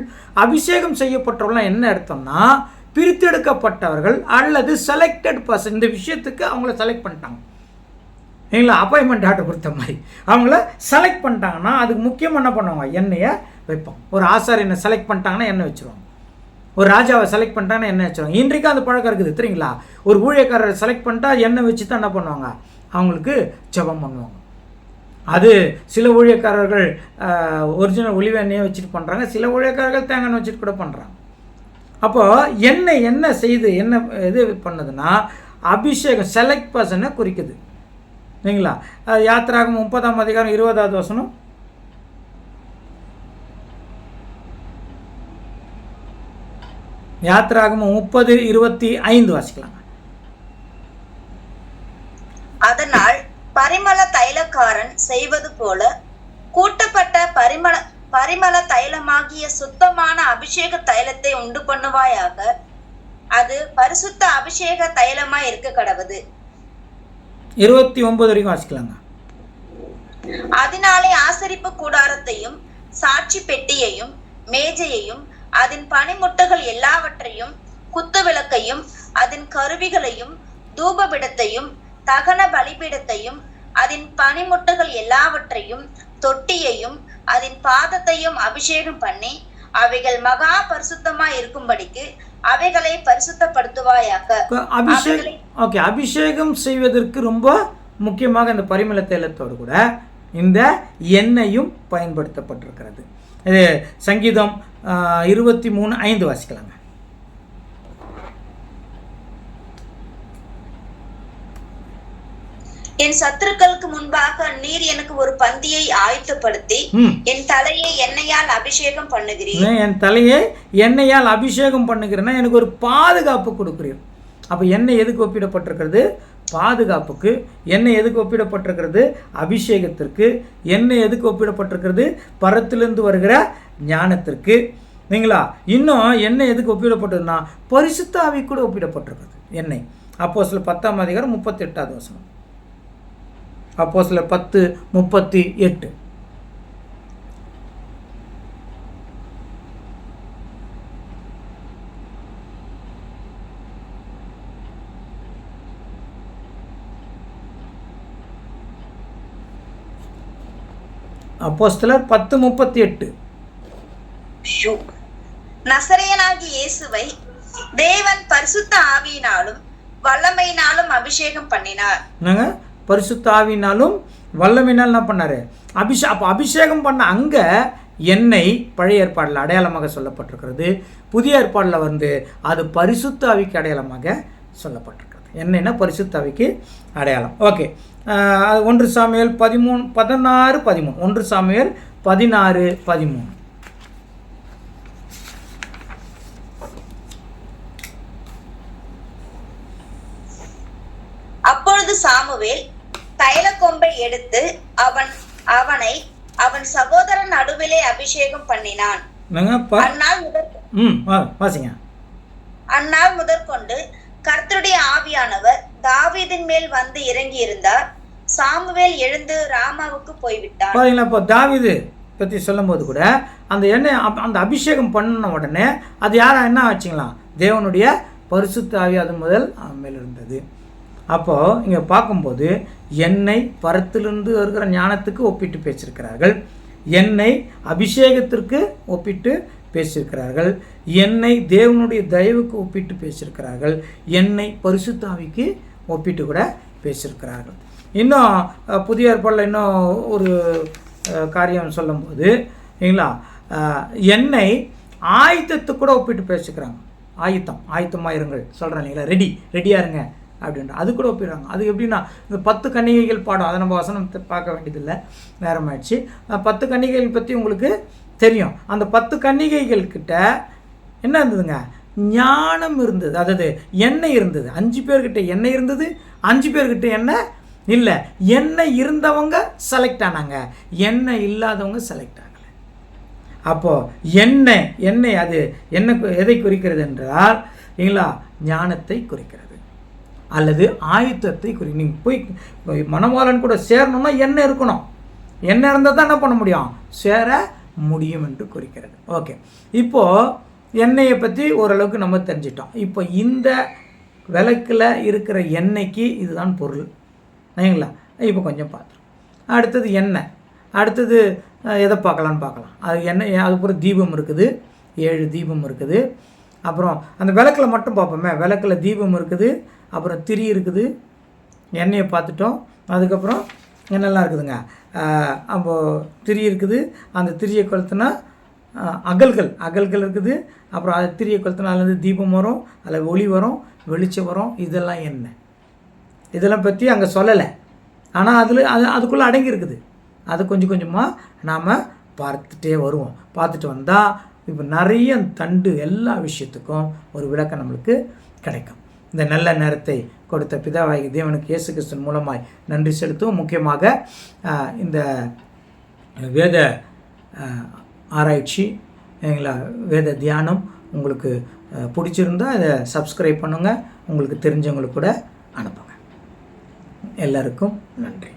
அபிஷேகம் செய்யப்பட்டவர்கள்லாம் என்ன அர்த்தம்னா பிரித்தெடுக்கப்பட்டவர்கள் அல்லது செலக்டட் பர்சன். இந்த விஷயத்துக்கு அவங்கள செலக்ட் பண்ணிட்டாங்க. இல்லைங்களா? அப்பாயின்மெண்ட் ஆர்டர் கொடுத்த மாதிரி அவங்கள செலக்ட் பண்ணிட்டாங்கன்னா அதுக்கு முக்கியமாக என்ன பண்ணுவாங்க? எண்ணெயை வைப்போம். ஒரு ஆசாரியனை செலக்ட் பண்ணிட்டாங்கன்னா எண்ணெய் வச்சுருவாங்க. ஒரு ராஜாவை செலக்ட் பண்ணிட்டாங்கன்னா எண்ணெய் வச்சுருவாங்க. இன்றைக்கும் அந்த பழக்கம் இருக்குது தெரியுங்களா? ஒரு ஊழியக்காரரை செலக்ட் பண்ணிட்டா எண்ணெய் வச்சு தான் என்ன பண்ணுவாங்க? அவங்களுக்கு ஜெபம் பண்ணுவாங்க. அது சில ஊழியக்காரர்கள் ஒரிஜினல் ஒலிவ எண்ணெயை வச்சுட்டு பண்ணுறாங்க, சில ஊழியக்காரர்கள் தேங்காய் எண்ணெய் வச்சுட்டு கூட பண்ணுறாங்க. அப்போது எண்ணெய் என்ன செய்து என்ன இது பண்ணுதுன்னா அபிஷேகம், செலக்ட் பர்சனை குறிக்குது. இல்லைங்களா? யாத்திராகமம் 30ஆம் அதிகாரம் 20வது வசனம். யாத்திராகமம் 30:25 வாசிக்கலாங்க. அதனால் பரிமள தைலக்காரன் செய்வது போல கூட்டப்பட்ட பரிமள தைலமாகிய சுத்தமான அபிஷேக தைலத்தை உண்டு பண்ணுவாயாக, அது பரிசுத்த அபிஷேக தைலமாய் இருக்க கடவது. 29 வரைக்கும் வாசிக்கலாங்க. அதனாலே ஆசரிப்பு கூடாரத்தையும் சாட்சி பெட்டியையும் மேஜையையும் அதன் பனிமுட்டுகள் எல்லாவற்றையும் குத்து விளக்கையும் அதன் கருவிகளையும் தூபபிடத்தையும் தகன பலிபீடத்தையும் அதன் பனிமுட்டுகள் எல்லாவற்றையும் தொட்டியையும் அதன் பாதத்தையும் அபிஷேகம் பண்ணி அவைகள் மகா பரிசுத்தமாய் இருக்கும்படிக்கு அவைகளை பரிசுத்தப்படுத்துவாயாக. அபிஷேகம் செய்வதற்கு ரொம்ப முக்கியமாக இந்த பரிமள தைலத்தோடு கூட இந்த எண்ணெயும் பயன்படுத்தப்பட்டிருக்கிறது. இது சங்கீதம் 23:5 வாசிக்கலாங்க. என் சத்துருக்களுக்கு முன்பாக நீர் எனக்கு ஒரு பந்தியை ஆயத்தப்படுத்தி என் தலையை எண்ணெயால் அபிஷேகம் பண்ணுகிறீர். என் தலையை எண்ணெயால் அபிஷேகம் பண்ணுகிறேன்னா எனக்கு ஒரு பாதுகாப்பு கொடுக்கிறீர். அப்போ எண்ணெய் எதுக்கு ஒப்பிடப்பட்டிருக்கிறது? பாதுகாப்புக்கு. எண்ணெய் எதுக்கு ஒப்பிடப்பட்டிருக்கிறது? அபிஷேகத்திற்கு. எண்ணெய் எதுக்கு ஒப்பிடப்பட்டிருக்கிறது? பரத்திலிருந்து வருகிற ஞானத்திற்கு. நீங்களா இன்னும் எண்ணெய் எதுக்கு ஒப்பிடப்பட்டதுன்னா பரிசுத்த ஆவி கூட ஒப்பிடப்பட்டிருக்கிறது எண்ணெய். அப்போஸ்தலர் 10:38 அப்போஸ்தலர் 10:38. அப்போஸ்தலர் 10:38. நசரேயனாகிய இயேசுவை தேவன் பரிசுத்த ஆவியினாலும் வல்லமையினாலும் அபிஷேகம் பண்ணினார். என்னங்க? பரிசுத்த ஆவியினாலும் வல்லமையினால் என்ன பண்ணாரு? அபிஷேகம் பண்ண அங்க எண்ணெய் பழைய ஏற்பாடில் அடையாளமாக சொல்லப்பட்டிருக்கிறது. புதிய ஏற்பாடில் அது பரிசுத்த ஆவிக்கு அடையாளமாக சொல்லப்பட்டிருக்கிறது. எண்ணெய்னா பரிசுத்த ஆவிக்கு அடையாளம். Okay, 1 Samuel 16:13. 1 சாமுவேல் 16:13. அப்பொழுது சாமுவேல் தைல கொம்பை எடுத்து அவனை அவன் சகோதரன் நடுவிலே அபிஷேகம் பண்ணினான். அந்நாள் முதற்கொண்டு கர்த்தருடைய ஆவியானவர் தாவீதின் மேல் வந்து இறங்கி இருந்தார். சாமுவேல் எழுந்து ராமாவுக்கு போய்விட்டார். இப்போ தாவீது பற்றி சொல்லும் போது கூட அந்த எண்ணெய் அந்த அபிஷேகம் பண்ண உடனே அது யாரா என்ன ஆச்சுங்களாம்? தேவனுடைய பரிசுத்த ஆவி அது முதல் மேல் இருந்தது. அப்போது இங்கே பார்க்கும்போது எண்ணெய் பரத்திலிருந்து வருகிற ஞானத்துக்கு ஒப்பிட்டு பேசியிருக்கிறார்கள். எண்ணெய் அபிஷேகத்திற்கு ஒப்பிட்டு பேசியிருக்கிறார்கள். எண்ணெய் தேவனுடைய தயவுக்கு ஒப்பிட்டு பேசியிருக்கிறார்கள். எண்ணெய் பரிசுத்த ஆவிக்கு ஒப்பிட்டு கூட பேசியிருக்கிறார்கள். இன்னும் புதிய ஏற்பாடில் இன்னும் ஒரு காரியம் சொல்லும்போது இல்லைங்களா, எண்ணெய் ஆயத்தத்துக்கு கூட ஒப்பிட்டு பேசிக்கிறாங்க. ஆயத்தமாக இருங்கள் சொல்கிறேன் இல்லைங்களா, ரெடியாக இருங்க அப்படின்ற அது கூட ஒப்பிடுறாங்க. அது எப்படின்னா இந்த 10 கன்னிகைகள் பாடம், அதை நம்ம வசனம் பார்க்க வேண்டியதில்லை, நேரமாயிடுச்சு. 10 கன்னிகைகள் பற்றி உங்களுக்கு தெரியும். அந்த 10 கன்னிகைகள் கிட்ட என்ன இருந்ததுங்க? ஞானம் இருந்தது. அதாவது எண்ணெய் இருந்தது. 5 பேர்கிட்ட எண்ணெய் இருந்தது, 5 பேர்கிட்ட எண்ணெய் இல்லை. எண்ணெய் இருந்தவங்க செலக்ட் ஆனாங்க, எண்ணெய் இல்லாதவங்க செலக்ட் ஆகலை. அப்போது எண்ணெய் அது என்ன எதை குறிக்கிறது என்றால் இல்லைங்களா, ஞானத்தை குறிக்கிறது அல்லது ஆயுத்தத்தை குறி. நீங்கள் போய் மணவாளன் கூட சேரணும்னா எண்ணெய் இருக்கணும். எண்ணெய் இருந்தால் தான் என்ன பண்ண முடியும்? சேர முடியும் என்று குறிக்கிறது. ஓகே, இப்போது எண்ணெயை பற்றி ஓரளவுக்கு நம்ம தெரிஞ்சிட்டோம். இப்போ இந்த விளக்கில் இருக்கிற எண்ணெய்க்கு இதுதான் பொருள் இல்லைங்களா. இப்போ கொஞ்சம் பார்த்துருவோம். அடுத்தது எண்ணெய். அடுத்தது எதை பார்க்கலாம். அது எண்ணெய், அதுக்கப்புறம் தீபம் இருக்குது, 7 தீபம் இருக்குது. அப்புறம் அந்த விளக்கில் மட்டும் பார்ப்போமே. விளக்கில் தீபம் இருக்குது, அப்புறம் திரி இருக்குது, எண்ணெயை பார்த்துட்டோம். அதுக்கப்புறம் என்னெல்லாம் இருக்குதுங்க? அப்போ திரி இருக்குது, அந்த திரியை கொளுத்துனா அகல்கள் இருக்குது. அப்புறம் அது திரியை கொளுத்துனா அதுலேருந்து தீபம் வரும், அதில் ஒளி வரும், வெளிச்சம் வரும். இதெல்லாம் எண்ணெய். இதெல்லாம் பற்றி அங்கே சொல்லலை, ஆனால் அதுக்குள்ளே அடங்கி இருக்குது. அது கொஞ்சம் கொஞ்சமாக நாம் பார்த்துட்டே வருவோம். பார்த்துட்டு வந்தால் இப்போ நிறைய தண்டு எல்லா விஷயத்துக்கும் ஒரு விளக்கம் நம்மளுக்கு கிடைக்கும். இந்த நல்ல நேரத்தை கொடுத்த பிதாவாகிய தேவனுக்கு இயேசு கிறிஸ்துவின் மூலமாய் நன்றி செலுத்துவோம். முக்கியமாக இந்த வேத ஆராய்ச்சி எங்களா வேத தியானம் உங்களுக்கு பிடிச்சிருந்தால் அதை சப்ஸ்கிரைப் பண்ணுங்கள். உங்களுக்கு தெரிஞ்சவங்களுக்கு கூட அனுப்புங்க. எல்லாருக்கும் நன்றி.